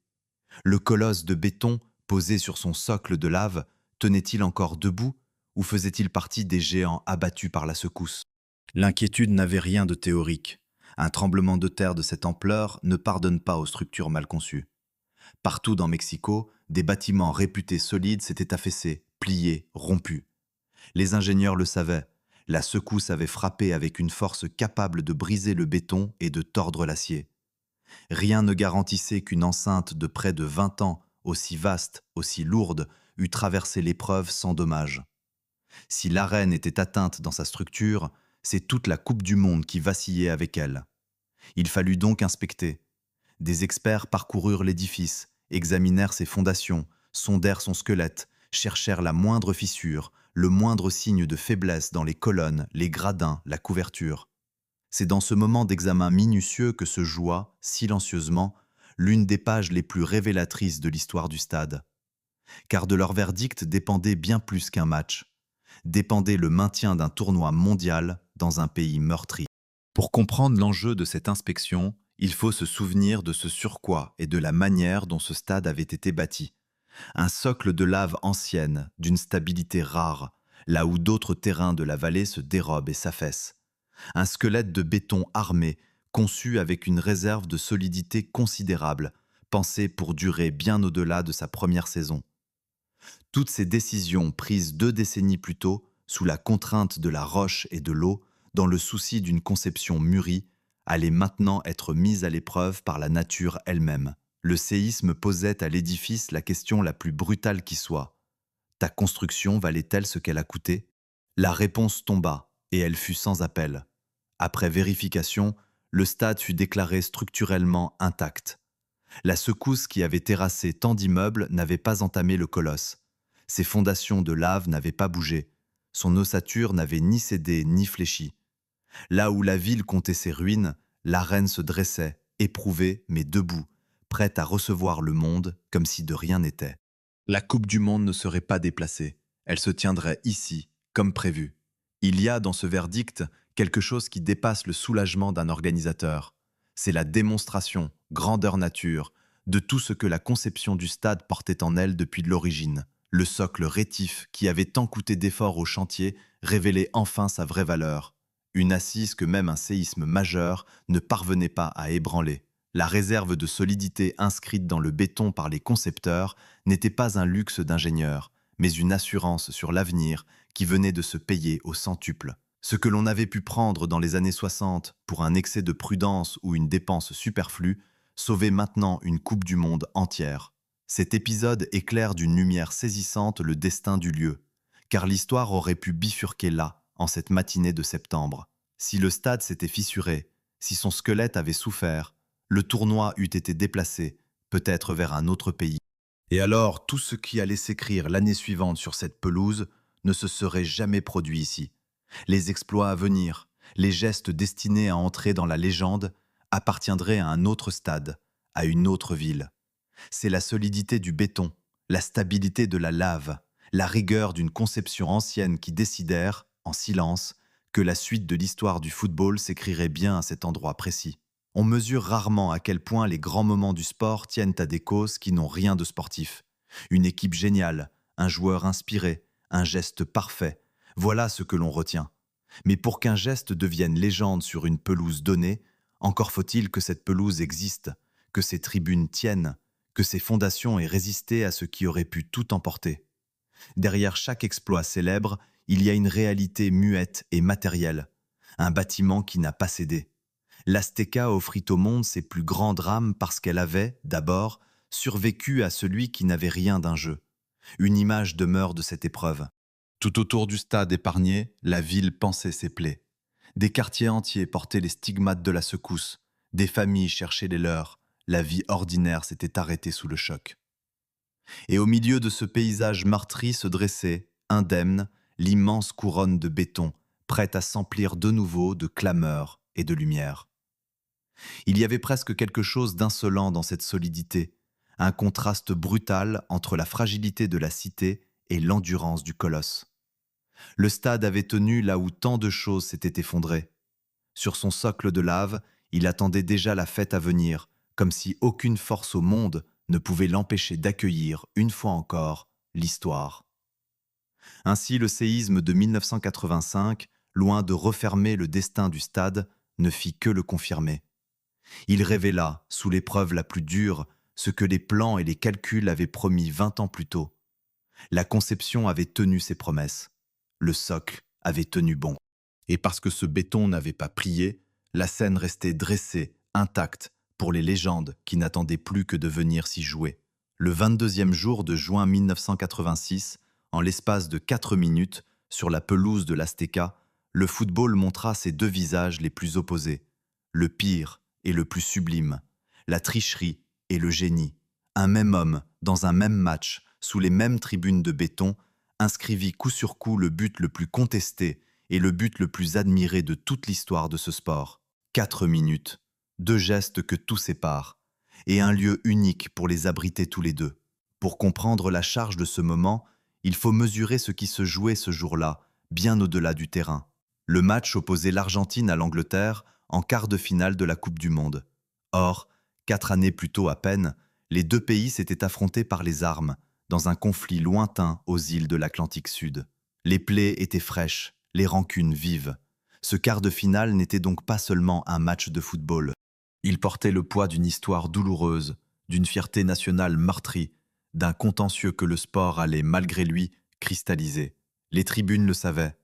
Le colosse de béton, posé sur son socle de lave, tenait-il encore debout ou faisait-il partie des géants abattus par la secousse? L'inquiétude n'avait rien de théorique. Un tremblement de terre de cette ampleur ne pardonne pas aux structures mal conçues. Partout dans Mexico, des bâtiments réputés solides s'étaient affaissés, pliés, rompus. Les ingénieurs le savaient. La secousse avait frappé avec une force capable de briser le béton et de tordre l'acier. Rien ne garantissait qu'une enceinte de près de 20 ans, aussi vaste, aussi lourde, eût traversé l'épreuve sans dommage. Si l'arène était atteinte dans sa structure, c'est toute la Coupe du Monde qui vacillait avec elle. Il fallut donc inspecter. Des experts parcoururent l'édifice, examinèrent ses fondations, sondèrent son squelette, cherchèrent la moindre fissure, le moindre signe de faiblesse dans les colonnes, les gradins, la couverture. C'est dans ce moment d'examen minutieux que se joua, silencieusement, l'une des pages les plus révélatrices de l'histoire du stade. Car de leur verdict dépendait bien plus qu'un match. Dépendait le maintien d'un tournoi mondial dans un pays meurtri. Pour comprendre l'enjeu de cette inspection, il faut se souvenir de ce surcroît et de la manière dont ce stade avait été bâti. Un socle de lave ancienne, d'une stabilité rare, là où d'autres terrains de la vallée se dérobent et s'affaissent. Un squelette de béton armé, conçu avec une réserve de solidité considérable, pensé pour durer bien au-delà de sa première saison. Toutes ces décisions prises 2 décennies plus tôt, sous la contrainte de la roche et de l'eau, dans le souci d'une conception mûrie, allaient maintenant être mises à l'épreuve par la nature elle-même. Le séisme posait à l'édifice la question la plus brutale qui soit. Ta construction valait-elle ce qu'elle a coûté? La réponse tomba, et elle fut sans appel. Après vérification, le stade fut déclaré structurellement intact. La secousse qui avait terrassé tant d'immeubles n'avait pas entamé le colosse. Ses fondations de lave n'avaient pas bougé. Son ossature n'avait ni cédé ni fléchi. Là où la ville comptait ses ruines, l'arène se dressait, éprouvée mais debout, prête à recevoir le monde comme si de rien n'était. La Coupe du Monde ne serait pas déplacée. Elle se tiendrait ici, comme prévu. Il y a dans ce verdict quelque chose qui dépasse le soulagement d'un organisateur. C'est la démonstration, grandeur nature, de tout ce que la conception du stade portait en elle depuis l'origine. Le socle rétif qui avait tant coûté d'efforts au chantier révélait enfin sa vraie valeur. Une assise que même un séisme majeur ne parvenait pas à ébranler. La réserve de solidité inscrite dans le béton par les concepteurs n'était pas un luxe d'ingénieur, mais une assurance sur l'avenir qui venait de se payer au centuple. Ce que l'on avait pu prendre dans les années 60 pour un excès de prudence ou une dépense superflue sauvait maintenant une Coupe du Monde entière. Cet épisode éclaire d'une lumière saisissante le destin du lieu, car l'histoire aurait pu bifurquer là, en cette matinée de septembre. Si le stade s'était fissuré, si son squelette avait souffert, le tournoi eût été déplacé, peut-être vers un autre pays. Et alors, tout ce qui allait s'écrire l'année suivante sur cette pelouse ne se serait jamais produit ici. Les exploits à venir, les gestes destinés à entrer dans la légende, appartiendraient à un autre stade, à une autre ville. C'est la solidité du béton, la stabilité de la lave, la rigueur d'une conception ancienne qui décidèrent, en silence, que la suite de l'histoire du football s'écrirait bien à cet endroit précis. On mesure rarement à quel point les grands moments du sport tiennent à des causes qui n'ont rien de sportif. Une équipe géniale, un joueur inspiré, un geste parfait, voilà ce que l'on retient. Mais pour qu'un geste devienne légende sur une pelouse donnée, encore faut-il que cette pelouse existe, que ses tribunes tiennent, que ses fondations aient résisté à ce qui aurait pu tout emporter. Derrière chaque exploit célèbre, il y a une réalité muette et matérielle, un bâtiment qui n'a pas cédé. L'Azteca offrit au monde ses plus grands drames parce qu'elle avait, d'abord, survécu à celui qui n'avait rien d'un jeu. Une image demeure de cette épreuve. Tout autour du stade épargné, la ville pansait ses plaies. Des quartiers entiers portaient les stigmates de la secousse, des familles cherchaient les leurs, la vie ordinaire s'était arrêtée sous le choc. Et au milieu de ce paysage meurtri se dressait, indemne, l'immense couronne de béton, prête à s'emplir de nouveau de clameurs et de lumière. Il y avait presque quelque chose d'insolent dans cette solidité, un contraste brutal entre la fragilité de la cité et l'endurance du colosse. Le stade avait tenu là où tant de choses s'étaient effondrées. Sur son socle de lave, il attendait déjà la fête à venir, comme si aucune force au monde ne pouvait l'empêcher d'accueillir, une fois encore, l'histoire. Ainsi, le séisme de 1985, loin de refermer le destin du stade, ne fit que le confirmer. Il révéla, sous l'épreuve la plus dure, ce que les plans et les calculs avaient promis 20 ans plus tôt. La conception avait tenu ses promesses. Le socle avait tenu bon. Et parce que ce béton n'avait pas prié, la scène restait dressée, intacte, pour les légendes qui n'attendaient plus que de venir s'y jouer. Le 22e jour de juin 1986, en l'espace de 4 minutes, sur la pelouse de l'Azteca, le football montra ses deux visages les plus opposés, le pire et le plus sublime, la tricherie et le génie. Un même homme, dans un même match, sous les mêmes tribunes de béton, inscrivit coup sur coup le but le plus contesté et le but le plus admiré de toute l'histoire de ce sport. 4 minutes, deux gestes que tout sépare, et un lieu unique pour les abriter tous les deux. Pour comprendre la charge de ce moment, il faut mesurer ce qui se jouait ce jour-là, bien au-delà du terrain. Le match opposait l'Argentine à l'Angleterre en quart de finale de la Coupe du Monde. Or, 4 années plus tôt à peine, les deux pays s'étaient affrontés par les armes, dans un conflit lointain aux îles de l'Atlantique Sud. Les plaies étaient fraîches, les rancunes vives. Ce quart de finale n'était donc pas seulement un match de football. Il portait le poids d'une histoire douloureuse, d'une fierté nationale meurtrie, d'un contentieux que le sport allait, malgré lui, cristalliser. Les tribunes le savaient.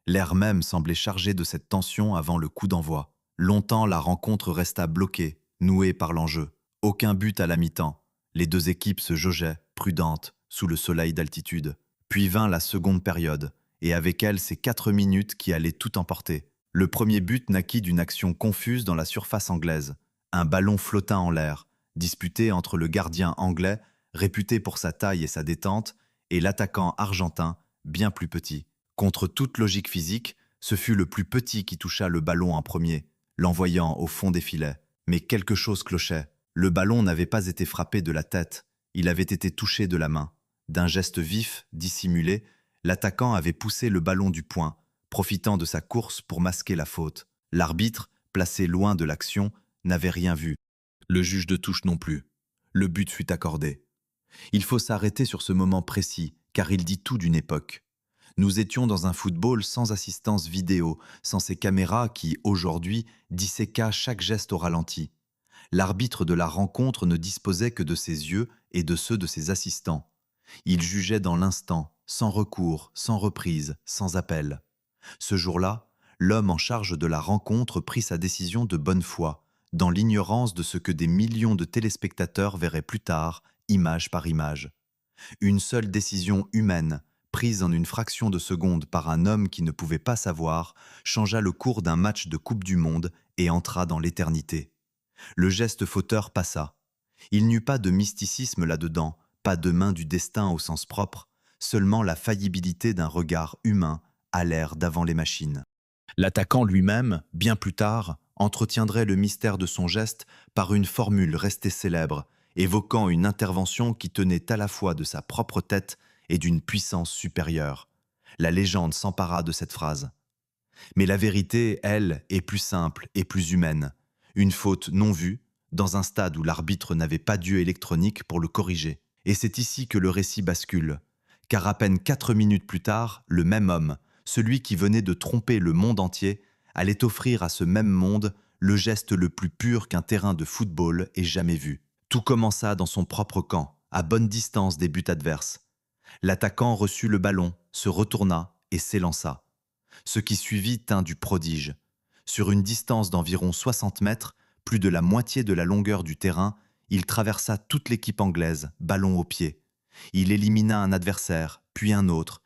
L'air même semblait chargé de cette tension avant le coup d'envoi. Longtemps, la rencontre resta bloquée, nouée par l'enjeu. Aucun but à la mi-temps. Les deux équipes se jaugeaient, prudentes, sous le soleil d'altitude. Puis vint la seconde période, et avec elle ces 4 minutes qui allaient tout emporter. Le premier but naquit d'une action confuse dans la surface anglaise. Un ballon flotta en l'air, disputé entre le gardien anglais, réputé pour sa taille et sa détente, et l'attaquant argentin, bien plus petit. Contre toute logique physique, ce fut le plus petit qui toucha le ballon en premier, l'envoyant au fond des filets. Mais quelque chose clochait. Le ballon n'avait pas été frappé de la tête, il avait été touché de la main. D'un geste vif, dissimulé, l'attaquant avait poussé le ballon du poing, profitant de sa course pour masquer la faute. L'arbitre, placé loin de l'action, n'avait rien vu. Le juge de touche non plus. Le but fut accordé. Il faut s'arrêter sur ce moment précis, car il dit tout d'une époque. Nous étions dans un football sans assistance vidéo, sans ces caméras qui, aujourd'hui, disséquaient chaque geste au ralenti. L'arbitre de la rencontre ne disposait que de ses yeux et de ceux de ses assistants. Il jugeait dans l'instant, sans recours, sans reprise, sans appel. Ce jour-là, l'homme en charge de la rencontre prit sa décision de bonne foi, dans l'ignorance de ce que des millions de téléspectateurs verraient plus tard, image par image. Une seule décision humaine, prise en une fraction de seconde par un homme qui ne pouvait pas savoir, changea le cours d'un match de Coupe du Monde et entra dans l'éternité. Le geste fauteur passa. Il n'y eut pas de mysticisme là-dedans, pas de main du destin au sens propre, seulement la faillibilité d'un regard humain à l'ère d'avant les machines. L'attaquant lui-même, bien plus tard, entretiendrait le mystère de son geste par une formule restée célèbre, évoquant une intervention qui tenait à la fois de sa propre tête et d'une puissance supérieure. La légende s'empara de cette phrase. Mais la vérité, elle, est plus simple et plus humaine. Une faute non vue, dans un stade où l'arbitre n'avait pas d'yeux électronique pour le corriger. Et c'est ici que le récit bascule. Car à peine 4 minutes plus tard, le même homme, celui qui venait de tromper le monde entier, allait offrir à ce même monde le geste le plus pur qu'un terrain de football ait jamais vu. Tout commença dans son propre camp, à bonne distance des buts adverses. L'attaquant reçut le ballon, se retourna et s'élança. Ce qui suivit tint du prodige. Sur une distance d'environ 60 mètres, plus de la moitié de la longueur du terrain, il traversa toute l'équipe anglaise, ballon au pied. Il élimina un adversaire, puis un autre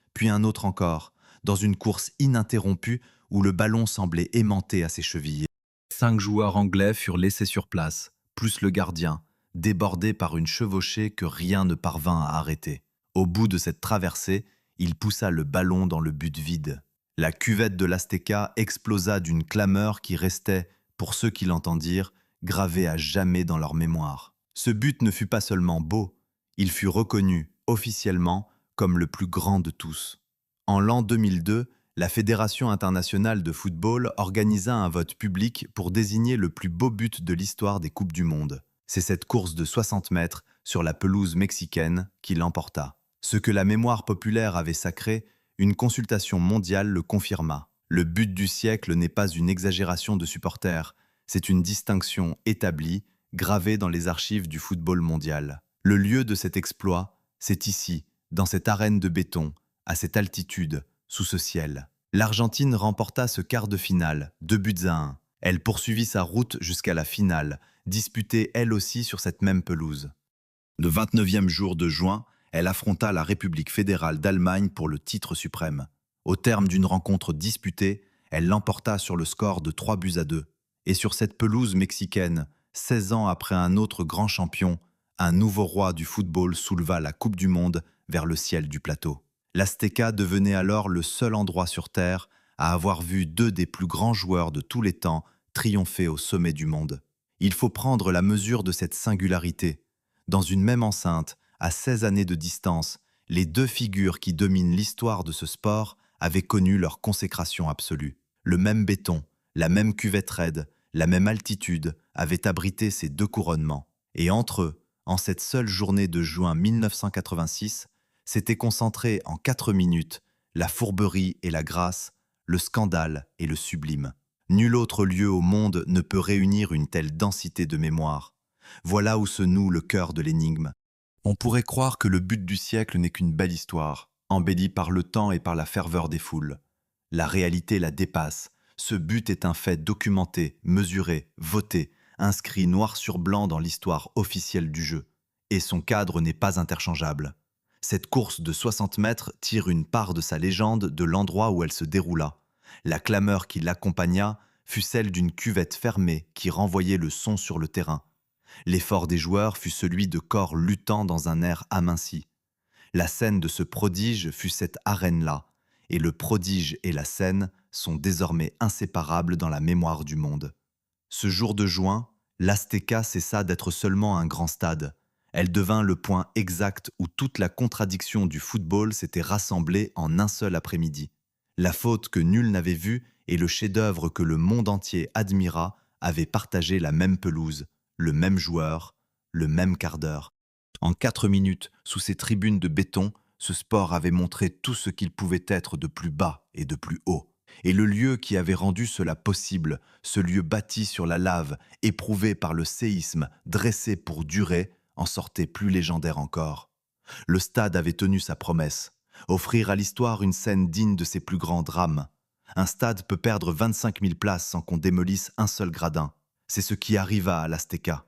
encore, dans une course ininterrompue où le ballon semblait aimanter à ses chevilles. 5 joueurs anglais furent laissés sur place, plus le gardien, débordé par une chevauchée que rien ne parvint à arrêter. Au bout de cette traversée, il poussa le ballon dans le but vide. La cuvette de l'Azteca explosa d'une clameur qui restait, pour ceux qui l'entendirent, gravée à jamais dans leur mémoire. Ce but ne fut pas seulement beau, il fut reconnu, officiellement, comme le plus grand de tous. En l'an 2002, la Fédération internationale de football organisa un vote public pour désigner le plus beau but de l'histoire des Coupes du Monde. C'est cette course de 60 mètres sur la pelouse mexicaine qui l'emporta. Ce que la mémoire populaire avait sacré, une consultation mondiale le confirma. Le but du siècle n'est pas une exagération de supporters, c'est une distinction établie, gravée dans les archives du football mondial. Le lieu de cet exploit, c'est ici, dans cette arène de béton, à cette altitude, sous ce ciel. L'Argentine remporta ce quart de finale, 2-1. Elle poursuivit sa route jusqu'à la finale, disputée elle aussi sur cette même pelouse. Le 29e jour de juin, elle affronta la République fédérale d'Allemagne pour le titre suprême. Au terme d'une rencontre disputée, elle l'emporta sur le score de 3-2. Et sur cette pelouse mexicaine, 16 ans après un autre grand champion, un nouveau roi du football souleva la Coupe du Monde vers le ciel du plateau. L'Azteca devenait alors le seul endroit sur Terre à avoir vu deux des plus grands joueurs de tous les temps triompher au sommet du monde. Il faut prendre la mesure de cette singularité. Dans une même enceinte, à 16 années de distance, les deux figures qui dominent l'histoire de ce sport avaient connu leur consécration absolue. Le même béton, la même cuvette raide, la même altitude avaient abrité ces deux couronnements. Et entre eux, en cette seule journée de juin 1986, s'étaient concentrés en 4 minutes la fourberie et la grâce, le scandale et le sublime. Nul autre lieu au monde ne peut réunir une telle densité de mémoire. Voilà où se noue le cœur de l'énigme. On pourrait croire que le but du siècle n'est qu'une belle histoire, embellie par le temps et par la ferveur des foules. La réalité la dépasse. Ce but est un fait documenté, mesuré, voté, inscrit noir sur blanc dans l'histoire officielle du jeu. Et son cadre n'est pas interchangeable. Cette course de 60 mètres tire une part de sa légende de l'endroit où elle se déroula. La clameur qui l'accompagna fut celle d'une cuvette fermée qui renvoyait le son sur le terrain. L'effort des joueurs fut celui de corps luttant dans un air aminci. La scène de ce prodige fut cette arène-là, et le prodige et la scène sont désormais inséparables dans la mémoire du monde. Ce jour de juin, l'Azteca cessa d'être seulement un grand stade. Elle devint le point exact où toute la contradiction du football s'était rassemblée en un seul après-midi. La faute que nul n'avait vue et le chef-d'œuvre que le monde entier admira avaient partagé la même pelouse, le même joueur, le même quart d'heure. En 4 minutes, sous ces tribunes de béton, ce sport avait montré tout ce qu'il pouvait être de plus bas et de plus haut. Et le lieu qui avait rendu cela possible, ce lieu bâti sur la lave, éprouvé par le séisme, dressé pour durer, en sortait plus légendaire encore. Le stade avait tenu sa promesse, offrir à l'histoire une scène digne de ses plus grands drames. Un stade peut perdre 25 000 places sans qu'on démolisse un seul gradin. C'est ce qui arriva à l'Azteca.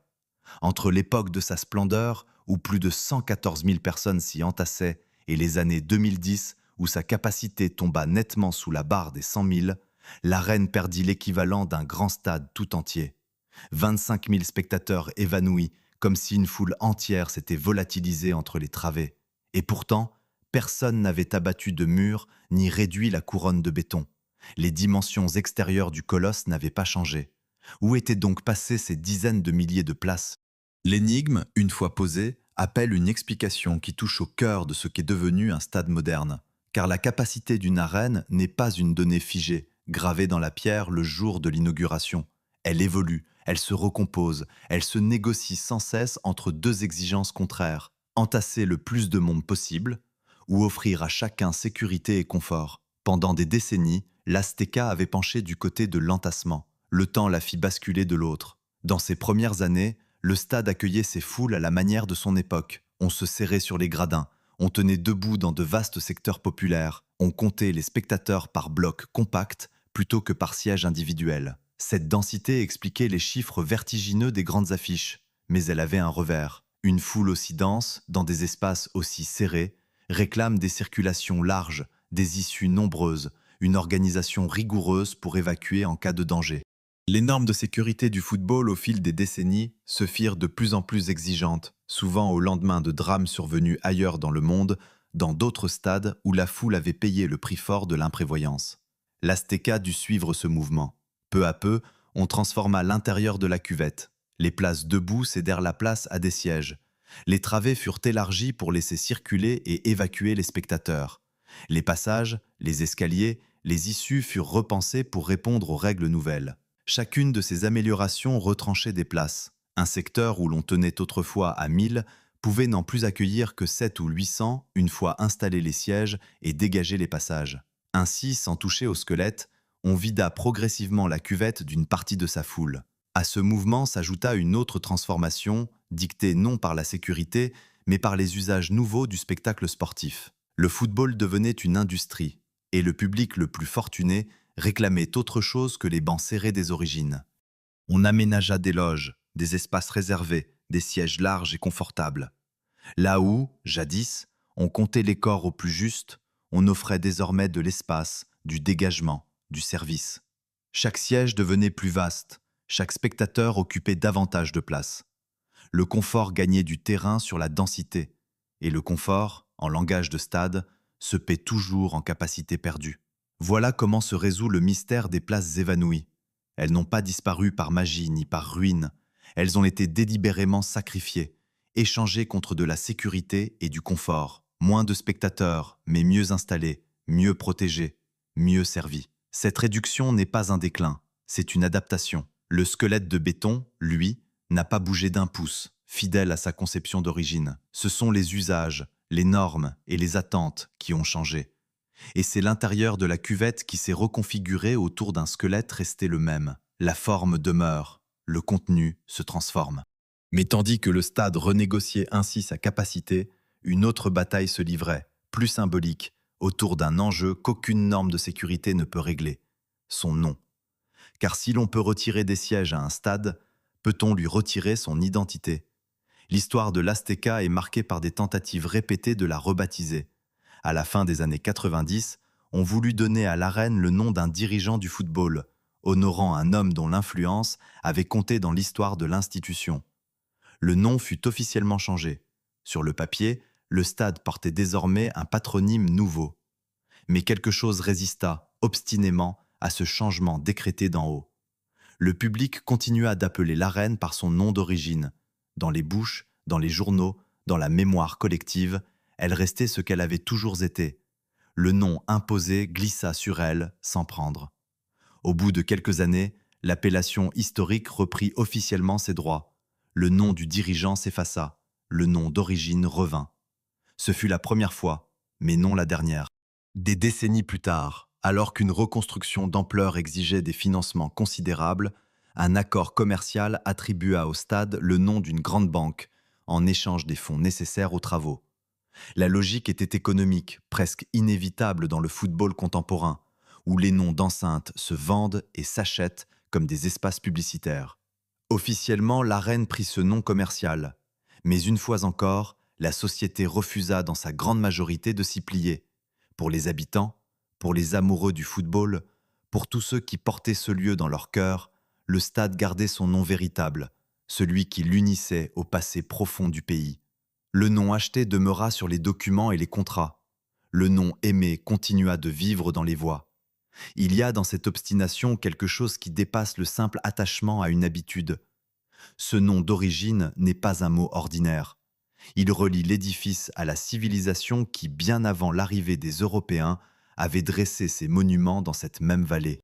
Entre l'époque de sa splendeur, où plus de 114 000 personnes s'y entassaient, et les années 2010, où sa capacité tomba nettement sous la barre des 100 000, l'arène perdit l'équivalent d'un grand stade tout entier. 25 000 spectateurs évanouis, comme si une foule entière s'était volatilisée entre les travées. Et pourtant, personne n'avait abattu de mur ni réduit la couronne de béton. Les dimensions extérieures du colosse n'avaient pas changé. Où étaient donc passées ces dizaines de milliers de places? L'énigme, une fois posée, appelle une explication qui touche au cœur de ce qu'est devenu un stade moderne. Car la capacité d'une arène n'est pas une donnée figée, gravée dans la pierre le jour de l'inauguration. Elle évolue, elle se recompose, elle se négocie sans cesse entre deux exigences contraires. Entasser le plus de monde possible, ou offrir à chacun sécurité et confort. Pendant des décennies, l'Azteca avait penché du côté de l'entassement. Le temps la fit basculer de l'autre. Dans ses premières années, le stade accueillait ses foules à la manière de son époque. On se serrait sur les gradins, on tenait debout dans de vastes secteurs populaires, on comptait les spectateurs par blocs compacts plutôt que par sièges individuels. Cette densité expliquait les chiffres vertigineux des grandes affiches, mais elle avait un revers. Une foule aussi dense, dans des espaces aussi serrés, réclame des circulations larges, des issues nombreuses, une organisation rigoureuse pour évacuer en cas de danger. Les normes de sécurité du football au fil des décennies se firent de plus en plus exigeantes, souvent au lendemain de drames survenus ailleurs dans le monde, dans d'autres stades où la foule avait payé le prix fort de l'imprévoyance. L'Azteca dut suivre ce mouvement. Peu à peu, on transforma l'intérieur de la cuvette. Les places debout cédèrent la place à des sièges. Les travées furent élargies pour laisser circuler et évacuer les spectateurs. Les passages, les escaliers, les issues furent repensés pour répondre aux règles nouvelles. Chacune de ces améliorations retranchait des places. Un secteur où l'on tenait autrefois à 1000 pouvait n'en plus accueillir que 7 ou 800 une fois installés les sièges et dégagés les passages. Ainsi, sans toucher au squelette, on vida progressivement la cuvette d'une partie de sa foule. À ce mouvement s'ajouta une autre transformation, dictée non par la sécurité, mais par les usages nouveaux du spectacle sportif. Le football devenait une industrie, et le public le plus fortuné réclamait autre chose que les bancs serrés des origines. On aménagea des loges, des espaces réservés, des sièges larges et confortables. Là où, jadis, on comptait les corps au plus juste, on offrait désormais de l'espace, du dégagement, du service. Chaque siège devenait plus vaste, chaque spectateur occupait davantage de place. Le confort gagnait du terrain sur la densité, et le confort, en langage de stade, se paie toujours en capacité perdue. Voilà comment se résout le mystère des places évanouies. Elles n'ont pas disparu par magie ni par ruine, elles ont été délibérément sacrifiées, échangées contre de la sécurité et du confort. Moins de spectateurs, mais mieux installés, mieux protégés, mieux servis. Cette réduction n'est pas un déclin, c'est une adaptation. Le squelette de béton, lui, n'a pas bougé d'un pouce, fidèle à sa conception d'origine. Ce sont les usages, les normes et les attentes qui ont changé. Et c'est l'intérieur de la cuvette qui s'est reconfiguré autour d'un squelette resté le même. La forme demeure, le contenu se transforme. Mais tandis que le stade renégociait ainsi sa capacité, une autre bataille se livrait, plus symbolique, autour d'un enjeu qu'aucune norme de sécurité ne peut régler, son nom. Car si l'on peut retirer des sièges à un stade, peut-on lui retirer son identité? L'histoire de l'Azteca est marquée par des tentatives répétées de la rebaptiser. À la fin des années 90, on voulut donner à l'arène le nom d'un dirigeant du football, honorant un homme dont l'influence avait compté dans l'histoire de l'institution. Le nom fut officiellement changé. Sur le papier, le stade portait désormais un patronyme nouveau. Mais quelque chose résista, obstinément, à ce changement décrété d'en haut. Le public continua d'appeler l'arène par son nom d'origine. Dans les bouches, dans les journaux, dans la mémoire collective, elle restait ce qu'elle avait toujours été. Le nom imposé glissa sur elle sans prendre. Au bout de quelques années, l'appellation historique reprit officiellement ses droits. Le nom du dirigeant s'effaça. Le nom d'origine revint. Ce fut la première fois, mais non la dernière. Des décennies plus tard, alors qu'une reconstruction d'ampleur exigeait des financements considérables, un accord commercial attribua au stade le nom d'une grande banque, en échange des fonds nécessaires aux travaux. La logique était économique, presque inévitable dans le football contemporain, où les noms d'enceintes se vendent et s'achètent comme des espaces publicitaires. Officiellement, l'arène prit ce nom commercial, mais une fois encore, la société refusa dans sa grande majorité de s'y plier. Pour les habitants, pour les amoureux du football, pour tous ceux qui portaient ce lieu dans leur cœur, le stade gardait son nom véritable, celui qui l'unissait au passé profond du pays. Le nom acheté demeura sur les documents et les contrats. Le nom aimé continua de vivre dans les voix. Il y a dans cette obstination quelque chose qui dépasse le simple attachement à une habitude. Ce nom d'origine n'est pas un mot ordinaire. Il relie l'édifice à la civilisation qui, bien avant l'arrivée des Européens, avait dressé ses monuments dans cette même vallée.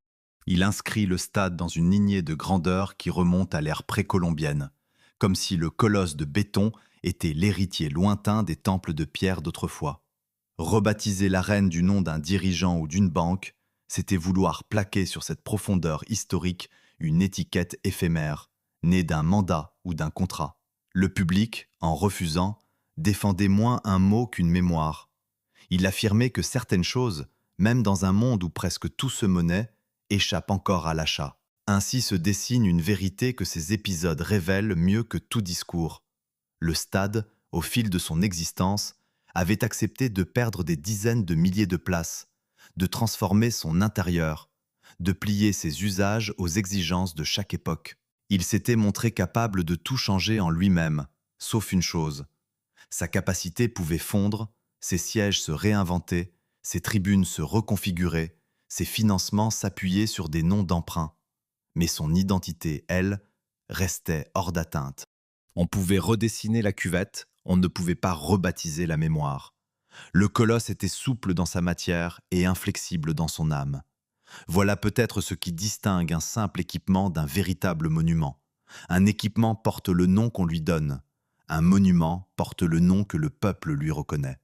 Il inscrit le stade dans une lignée de grandeur qui remonte à l'ère précolombienne, comme si le colosse de béton était l'héritier lointain des temples de pierre d'autrefois. Rebaptiser l'arène du nom d'un dirigeant ou d'une banque, c'était vouloir plaquer sur cette profondeur historique une étiquette éphémère, née d'un mandat ou d'un contrat. Le public, en refusant, défendait moins un mot qu'une mémoire. Il affirmait que certaines choses, même dans un monde où presque tout se monnaie, échappent encore à l'achat. Ainsi se dessine une vérité que ces épisodes révèlent mieux que tout discours. Le stade, au fil de son existence, avait accepté de perdre des dizaines de milliers de places, de transformer son intérieur, de plier ses usages aux exigences de chaque époque. Il s'était montré capable de tout changer en lui-même, sauf une chose. Sa capacité pouvait fondre, ses sièges se réinventer, ses tribunes se reconfigurer, ses financements s'appuyer sur des noms d'emprunt. Mais son identité, elle, restait hors d'atteinte. On pouvait redessiner la cuvette, on ne pouvait pas rebaptiser la mémoire. Le colosse était souple dans sa matière et inflexible dans son âme. Voilà peut-être ce qui distingue un simple équipement d'un véritable monument. Un équipement porte le nom qu'on lui donne. Un monument porte le nom que le peuple lui reconnaît.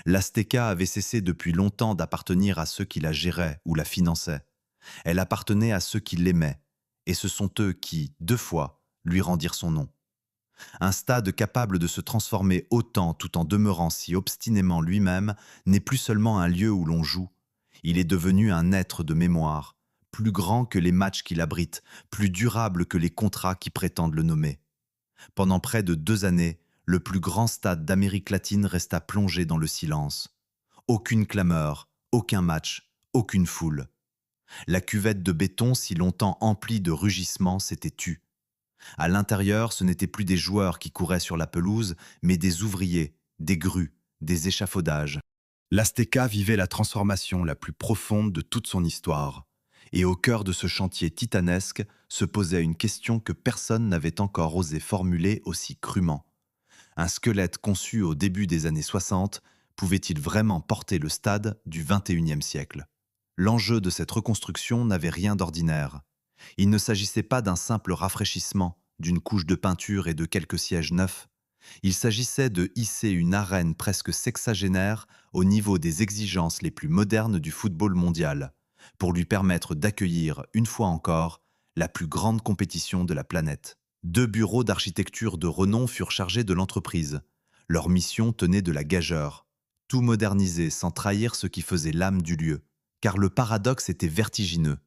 L'Azteca avait cessé depuis longtemps d'appartenir à ceux qui la géraient ou la finançaient. Elle appartenait à ceux qui l'aimaient, et ce sont eux qui, 2 fois, lui rendirent son nom. Un stade capable de se transformer autant tout en demeurant si obstinément lui-même n'est plus seulement un lieu où l'on joue. Il est devenu un être de mémoire, plus grand que les matchs qu'il abrite, plus durable que les contrats qui prétendent le nommer. Pendant près de 2 années, le plus grand stade d'Amérique latine resta plongé dans le silence. Aucune clameur, aucun match, aucune foule. La cuvette de béton, si longtemps emplie de rugissements, s'était tue. À l'intérieur, ce n'étaient plus des joueurs qui couraient sur la pelouse, mais des ouvriers, des grues, des échafaudages. L'Azteca vivait la transformation la plus profonde de toute son histoire. Et au cœur de ce chantier titanesque se posait une question que personne n'avait encore osé formuler aussi crûment. Un squelette conçu au début des années 60 pouvait-il vraiment porter le stade du XXIe siècle? L'enjeu de cette reconstruction n'avait rien d'ordinaire. Il ne s'agissait pas d'un simple rafraîchissement, d'une couche de peinture et de quelques sièges neufs. Il s'agissait de hisser une arène presque sexagénaire au niveau des exigences les plus modernes du football mondial, pour lui permettre d'accueillir, une fois encore, la plus grande compétition de la planète. 2 bureaux d'architecture de renom furent chargés de l'entreprise. Leur mission tenait de la gageure. Tout moderniser sans trahir ce qui faisait l'âme du lieu. Car le paradoxe était vertigineux.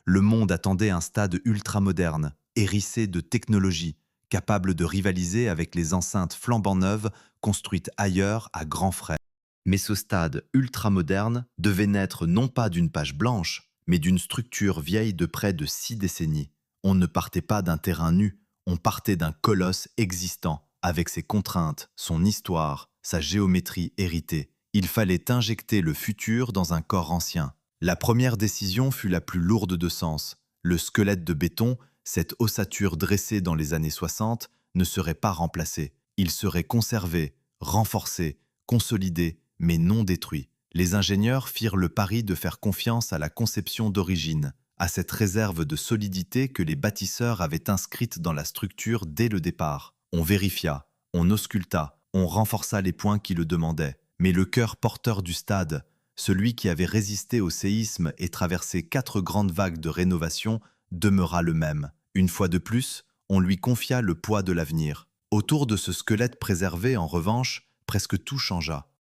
Le monde attendait un stade ultramoderne, hérissé de technologie, capable de rivaliser avec les enceintes flambant neuves construites ailleurs à grands frais. Mais ce stade ultramoderne devait naître non pas d'une page blanche, mais d'une structure vieille de près de 6 décennies. On ne partait pas d'un terrain nu, on partait d'un colosse existant, avec ses contraintes, son histoire, sa géométrie héritée. Il fallait injecter le futur dans un corps ancien. La première décision fut la plus lourde de sens. Le squelette de béton, cette ossature dressée dans les années 60, ne serait pas remplacé. Il serait conservé, renforcé, consolidé, mais non détruit. Les ingénieurs firent le pari de faire confiance à la conception d'origine, à cette réserve de solidité que les bâtisseurs avaient inscrite dans la structure dès le départ. On vérifia, on ausculta, on renforça les points qui le demandaient. Mais le cœur porteur du stade, celui qui avait résisté au séisme et traversé 4 grandes vagues de rénovation, demeura le même. Une fois de plus, on lui confia le poids de l'avenir. Autour de ce squelette préservé, en revanche, presque tout changea.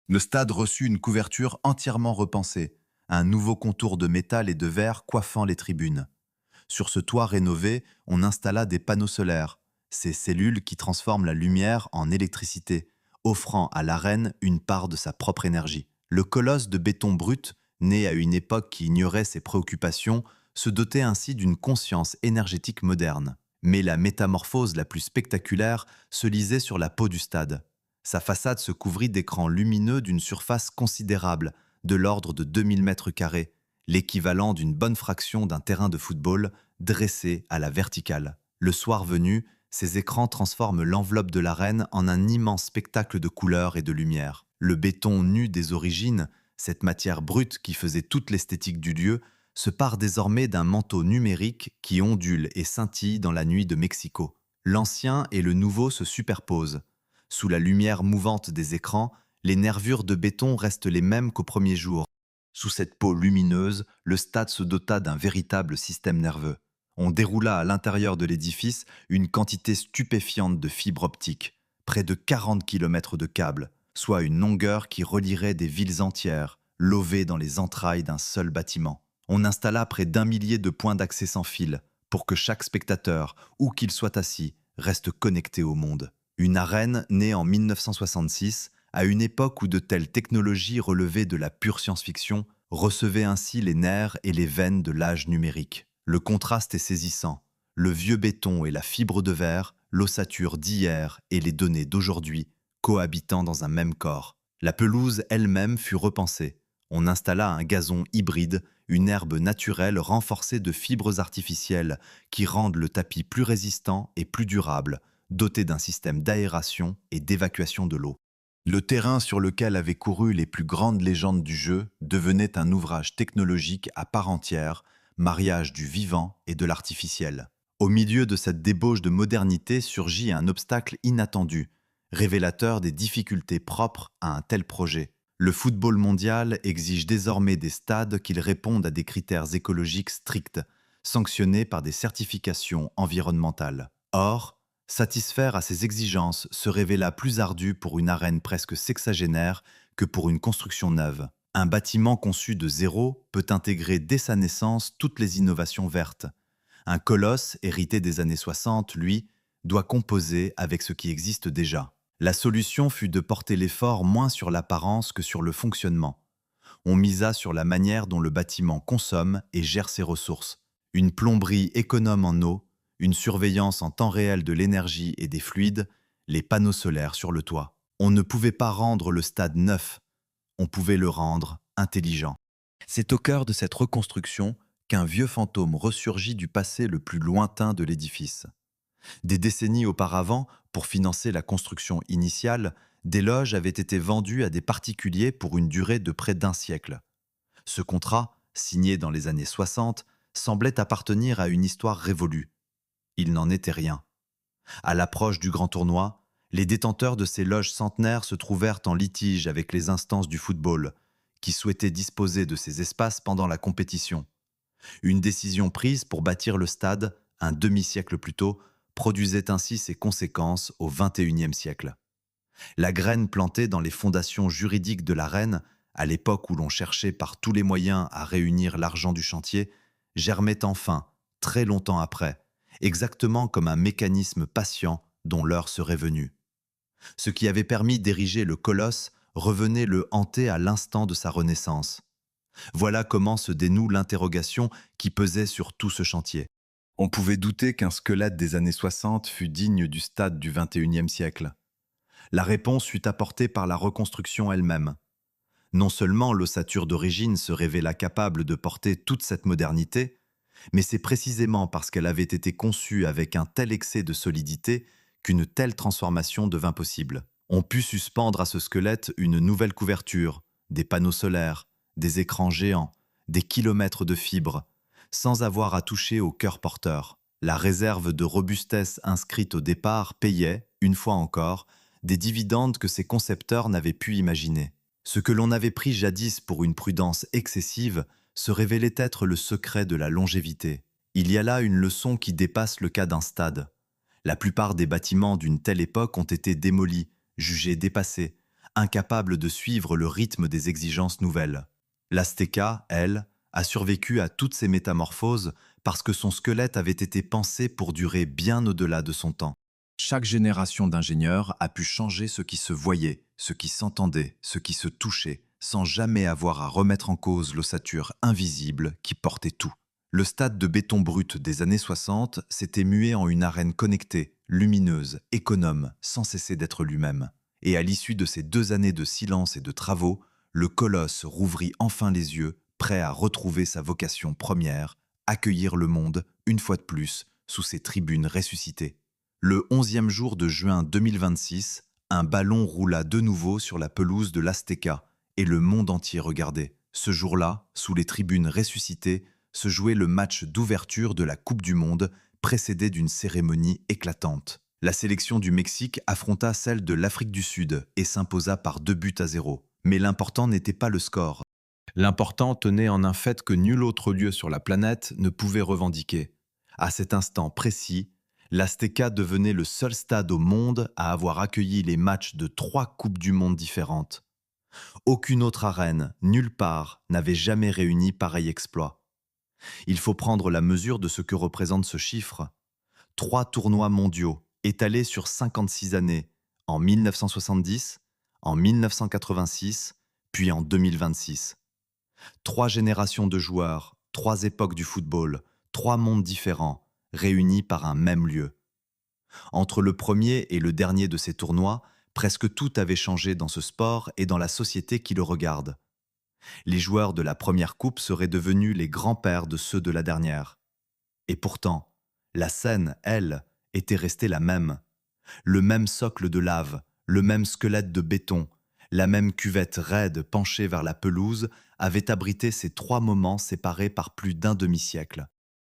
Le stade reçut une couverture entièrement repensée, un nouveau contour de métal et de verre coiffant les tribunes. Sur ce toit rénové, on installa des panneaux solaires, ces cellules qui transforment la lumière en électricité, offrant à l'arène une part de sa propre énergie. Le colosse de béton brut, né à une époque qui ignorait ses préoccupations, se dotait ainsi d'une conscience énergétique moderne. Mais la métamorphose la plus spectaculaire se lisait sur la peau du stade. Sa façade se couvrit d'écrans lumineux d'une surface considérable, de l'ordre de 2000 mètres carrés, l'équivalent d'une bonne fraction d'un terrain de football dressé à la verticale. Le soir venu, ces écrans transforment l'enveloppe de l'arène en un immense spectacle de couleurs et de lumière. Le béton nu des origines, cette matière brute qui faisait toute l'esthétique du lieu, se pare désormais d'un manteau numérique qui ondule et scintille dans la nuit de Mexico. L'ancien et le nouveau se superposent. Sous la lumière mouvante des écrans, les nervures de béton restent les mêmes qu'au premier jour. Sous cette peau lumineuse, le stade se dota d'un véritable système nerveux. On déroula à l'intérieur de l'édifice une quantité stupéfiante de fibres optiques, près de 40 kilomètres de câbles, soit une longueur qui relierait des villes entières, lovées dans les entrailles d'un seul bâtiment. On installa près d'1 millier de points d'accès sans fil, pour que chaque spectateur, où qu'il soit assis, reste connecté au monde. Une arène née en 1966, à une époque où de telles technologies relevaient de la pure science-fiction, recevaient ainsi les nerfs et les veines de l'âge numérique. Le contraste est saisissant. Le vieux béton et la fibre de verre, l'ossature d'hier et les données d'aujourd'hui, cohabitant dans un même corps. La pelouse elle-même fut repensée. On installa un gazon hybride, une herbe naturelle renforcée de fibres artificielles qui rendent le tapis plus résistant et plus durable, doté d'un système d'aération et d'évacuation de l'eau. Le terrain sur lequel avaient couru les plus grandes légendes du jeu devenait un ouvrage technologique à part entière, mariage du vivant et de l'artificiel. Au milieu de cette débauche de modernité surgit un obstacle inattendu, révélateur des difficultés propres à un tel projet. Le football mondial exige désormais des stades qui répondent à des critères écologiques stricts, sanctionnés par des certifications environnementales. Or, satisfaire à ces exigences se révéla plus ardu pour une arène presque sexagénaire que pour une construction neuve. Un bâtiment conçu de zéro peut intégrer dès sa naissance toutes les innovations vertes. Un colosse hérité des années 60, lui, doit composer avec ce qui existe déjà. La solution fut de porter l'effort moins sur l'apparence que sur le fonctionnement. On misa sur la manière dont le bâtiment consomme et gère ses ressources. Une plomberie économe en eau, une surveillance en temps réel de l'énergie et des fluides, les panneaux solaires sur le toit. On ne pouvait pas rendre le stade neuf, on pouvait le rendre intelligent. C'est au cœur de cette reconstruction qu'un vieux fantôme ressurgit du passé le plus lointain de l'édifice. Des décennies auparavant, pour financer la construction initiale, des loges avaient été vendues à des particuliers pour une durée de près d'un siècle. Ce contrat, signé dans les années 60, semblait appartenir à une histoire révolue. Il n'en était rien. À l'approche du grand tournoi, les détenteurs de ces loges centenaires se trouvèrent en litige avec les instances du football, qui souhaitaient disposer de ces espaces pendant la compétition. Une décision prise pour bâtir le stade, un demi-siècle plus tôt, produisait ainsi ses conséquences au XXIe siècle. La graine plantée dans les fondations juridiques de la reine, à l'époque où l'on cherchait par tous les moyens à réunir l'argent du chantier, germait enfin, très longtemps après, exactement comme un mécanisme patient dont l'heure serait venue. Ce qui avait permis d'ériger le colosse revenait le hanter à l'instant de sa renaissance. Voilà comment se dénoue l'interrogation qui pesait sur tout ce chantier. On pouvait douter qu'un squelette des années 60 fût digne du stade du XXIe siècle. La réponse fut apportée par la reconstruction elle-même. Non seulement l'ossature d'origine se révéla capable de porter toute cette modernité, mais c'est précisément parce qu'elle avait été conçue avec un tel excès de solidité qu'une telle transformation devint possible. On put suspendre à ce squelette une nouvelle couverture, des panneaux solaires, des écrans géants, des kilomètres de fibres, sans avoir à toucher au cœur porteur. La réserve de robustesse inscrite au départ payait, une fois encore, des dividendes que ses concepteurs n'avaient pu imaginer. Ce que l'on avait pris jadis pour une prudence excessive se révélait être le secret de la longévité. Il y a là une leçon qui dépasse le cas d'un stade. La plupart des bâtiments d'une telle époque ont été démolis, jugés dépassés, incapables de suivre le rythme des exigences nouvelles. L'Azteca, elle, a survécu à toutes ces métamorphoses parce que son squelette avait été pensé pour durer bien au-delà de son temps. Chaque génération d'ingénieurs a pu changer ce qui se voyait, ce qui s'entendait, ce qui se touchait, sans jamais avoir à remettre en cause l'ossature invisible qui portait tout. Le stade de béton brut des années 60 s'était mué en une arène connectée, lumineuse, économe, sans cesser d'être lui-même. Et à l'issue de ces 2 années de silence et de travaux, le colosse rouvrit enfin les yeux, prêt à retrouver sa vocation première, accueillir le monde, une fois de plus, sous ses tribunes ressuscitées. Le 11e jour de juin 2026, un ballon roula de nouveau sur la pelouse de l'Azteca, et le monde entier regardait. Ce jour-là, sous les tribunes ressuscitées, se jouait le match d'ouverture de la Coupe du Monde, précédé d'une cérémonie éclatante. La sélection du Mexique affronta celle de l'Afrique du Sud et s'imposa par 2-0. Mais l'important n'était pas le score. L'important tenait en un fait que nul autre lieu sur la planète ne pouvait revendiquer. À cet instant précis, l'Azteca devenait le seul stade au monde à avoir accueilli les matchs de 3 Coupes du Monde différentes. Aucune autre arène, nulle part, n'avait jamais réuni pareil exploit. Il faut prendre la mesure de ce que représente ce chiffre. 3 tournois mondiaux, étalés sur 56 années, en 1970, en 1986, puis en 2026. 3 générations de joueurs, 3 époques du football, 3 mondes différents, réunis par un même lieu. Entre le premier et le dernier de ces tournois, presque tout avait changé dans ce sport et dans la société qui le regarde. Les joueurs de la première coupe seraient devenus les grands-pères de ceux de la dernière. Et pourtant, la scène, elle, était restée la même. Le même socle de lave, le même squelette de béton, la même cuvette raide penchée vers la pelouse avait abrité ces 3 moments séparés par plus d'un demi-siècle.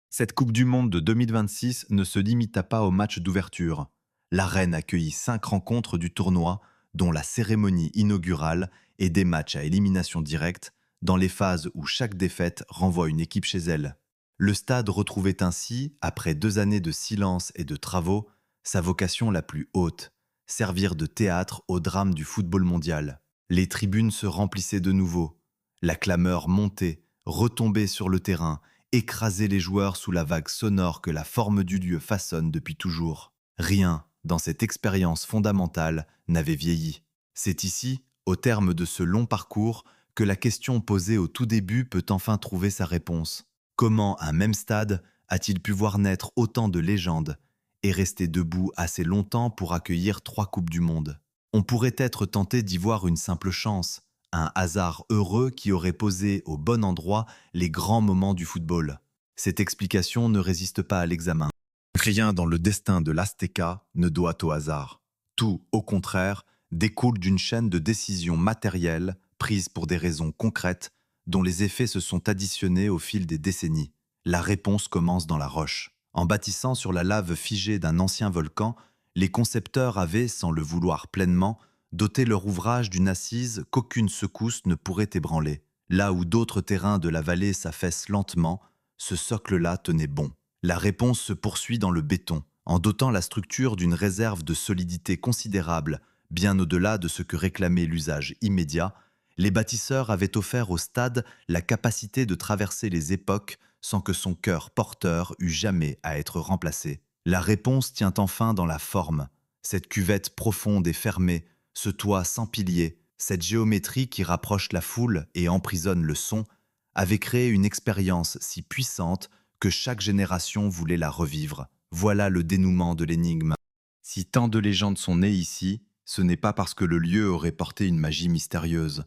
Cette Coupe du Monde de 2026 ne se limita pas au match d'ouverture. La reine accueillit 5 rencontres du tournoi, dont la cérémonie inaugurale et des matchs à élimination directe, dans les phases où chaque défaite renvoie une équipe chez elle. Le stade retrouvait ainsi, après 2 années de silence et de travaux, sa vocation la plus haute, servir de théâtre au drame du football mondial. Les tribunes se remplissaient de nouveau. La clameur montait, retombait sur le terrain, écrasait les joueurs sous la vague sonore que la forme du lieu façonne depuis toujours. Rien, dans cette expérience fondamentale, n'avait vieilli. C'est ici, au terme de ce long parcours, que la question posée au tout début peut enfin trouver sa réponse. Comment un même stade a-t-il pu voir naître autant de légendes et rester debout assez longtemps pour accueillir 3 Coupes du Monde? On pourrait être tenté d'y voir une simple chance, un hasard heureux qui aurait posé au bon endroit les grands moments du football. Cette explication ne résiste pas à l'examen. Rien dans le destin de l'Azteca ne doit au hasard. Tout, au contraire, découle d'une chaîne de décisions matérielles prises pour des raisons concrètes dont les effets se sont additionnés au fil des décennies. La réponse commence dans la roche. En bâtissant sur la lave figée d'un ancien volcan, les concepteurs avaient, sans le vouloir pleinement, doté leur ouvrage d'une assise qu'aucune secousse ne pourrait ébranler. Là où d'autres terrains de la vallée s'affaissent lentement, ce socle-là tenait bon. La réponse se poursuit dans le béton, en dotant la structure d'une réserve de solidité considérable, bien au-delà de ce que réclamait l'usage immédiat. Les bâtisseurs avaient offert au stade la capacité de traverser les époques sans que son cœur porteur eût jamais à être remplacé. La réponse tient enfin dans la forme. Cette cuvette profonde et fermée, ce toit sans piliers, cette géométrie qui rapproche la foule et emprisonne le son, avait créé une expérience si puissante que chaque génération voulait la revivre. Voilà le dénouement de l'énigme. Si tant de légendes sont nées ici, ce n'est pas parce que le lieu aurait porté une magie mystérieuse.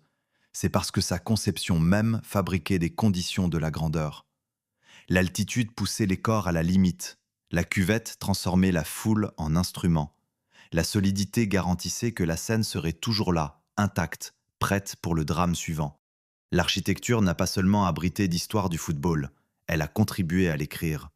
C'est parce que sa conception même fabriquait les conditions de la grandeur. L'altitude poussait les corps à la limite. La cuvette transformait la foule en instrument. La solidité garantissait que la scène serait toujours là, intacte, prête pour le drame suivant. L'architecture n'a pas seulement abrité d'histoire du football, elle a contribué à l'écrire.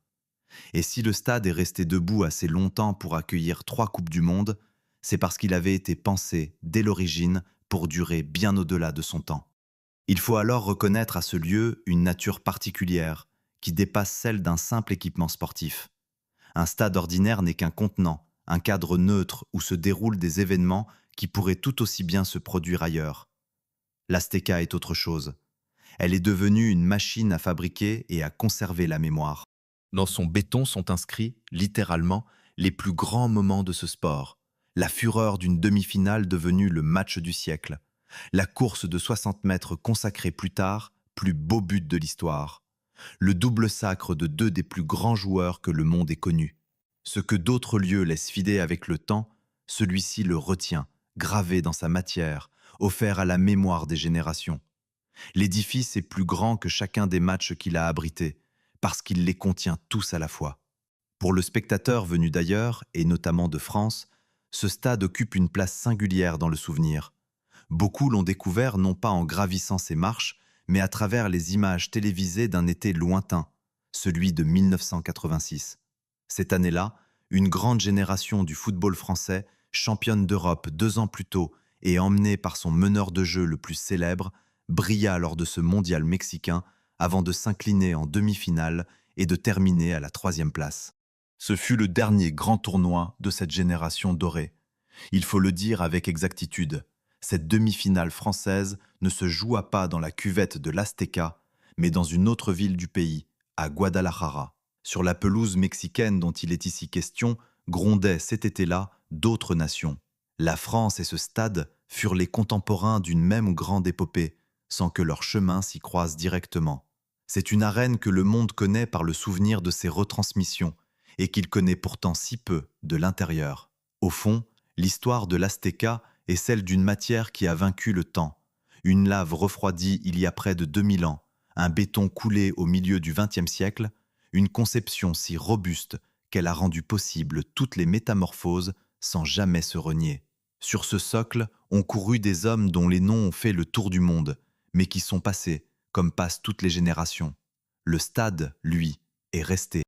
Et si le stade est resté debout assez longtemps pour accueillir 3 Coupes du Monde, c'est parce qu'il avait été pensé, dès l'origine, pour durer bien au-delà de son temps. Il faut alors reconnaître à ce lieu une nature particulière, qui dépasse celle d'un simple équipement sportif. Un stade ordinaire n'est qu'un contenant, un cadre neutre où se déroulent des événements qui pourraient tout aussi bien se produire ailleurs. L'Azteca est autre chose. Elle est devenue une machine à fabriquer et à conserver la mémoire. Dans son béton sont inscrits, littéralement, les plus grands moments de ce sport. La fureur d'une demi-finale devenue le match du siècle. La course de 60 mètres consacrée plus tard, plus beau but de l'histoire. Le double sacre de 2 des plus grands joueurs que le monde ait connus. Ce que d'autres lieux laissent filer avec le temps, celui-ci le retient, gravé dans sa matière, offert à la mémoire des générations. L'édifice est plus grand que chacun des matchs qu'il a abrités, parce qu'il les contient tous à la fois. Pour le spectateur venu d'ailleurs, et notamment de France, ce stade occupe une place singulière dans le souvenir. Beaucoup l'ont découvert non pas en gravissant ses marches, mais à travers les images télévisées d'un été lointain, celui de 1986. Cette année-là, une grande génération du football français, championne d'Europe 2 ans plus tôt et emmenée par son meneur de jeu le plus célèbre, brilla lors de ce mondial mexicain avant de s'incliner en demi-finale et de terminer à la 3e place. Ce fut le dernier grand tournoi de cette génération dorée. Il faut le dire avec exactitude, cette demi-finale française ne se joua pas dans la cuvette de l'Azteca, mais dans une autre ville du pays, à Guadalajara. Sur la pelouse mexicaine dont il est ici question, grondaient cet été-là d'autres nations. La France et ce stade furent les contemporains d'une même grande épopée, sans que leurs chemins s'y croisent directement. C'est une arène que le monde connaît par le souvenir de ses retransmissions, et qu'il connaît pourtant si peu de l'intérieur. Au fond, l'histoire de l'Azteca est celle d'une matière qui a vaincu le temps. Une lave refroidie il y a près de 2000 ans, un béton coulé au milieu du XXe siècle, une conception si robuste qu'elle a rendu possible toutes les métamorphoses sans jamais se renier. Sur ce socle ont couru des hommes dont les noms ont fait le tour du monde, mais qui sont passés, comme passent toutes les générations. Le stade, lui, est resté.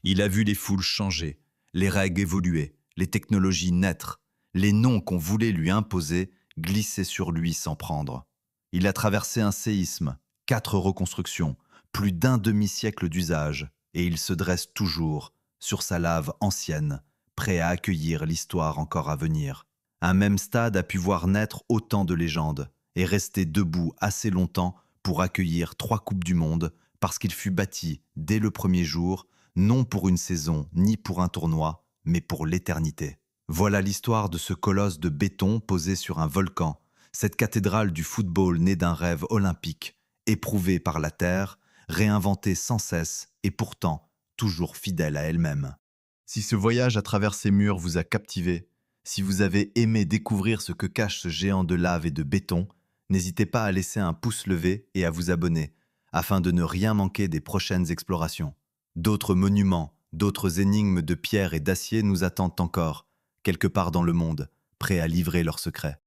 Il a vu les foules changer, les règles évoluer, les technologies naître, les noms qu'on voulait lui imposer glisser sur lui sans prendre. Il a traversé un séisme, 4 reconstructions, plus d'un demi-siècle d'usage, et il se dresse toujours, sur sa lave ancienne, prêt à accueillir l'histoire encore à venir. Un même stade a pu voir naître autant de légendes, et rester debout assez longtemps pour accueillir 3 Coupes du Monde, parce qu'il fut bâti, dès le premier jour, non pour une saison ni pour un tournoi, mais pour l'éternité. Voilà l'histoire de ce colosse de béton posé sur un volcan, cette cathédrale du football née d'un rêve olympique, éprouvée par la terre, réinventée sans cesse et pourtant toujours fidèle à elle-même. Si ce voyage à travers ces murs vous a captivé, si vous avez aimé découvrir ce que cache ce géant de lave et de béton, n'hésitez pas à laisser un pouce levé et à vous abonner, afin de ne rien manquer des prochaines explorations. D'autres monuments, d'autres énigmes de pierre et d'acier nous attendent encore, quelque part dans le monde, prêts à livrer leurs secrets.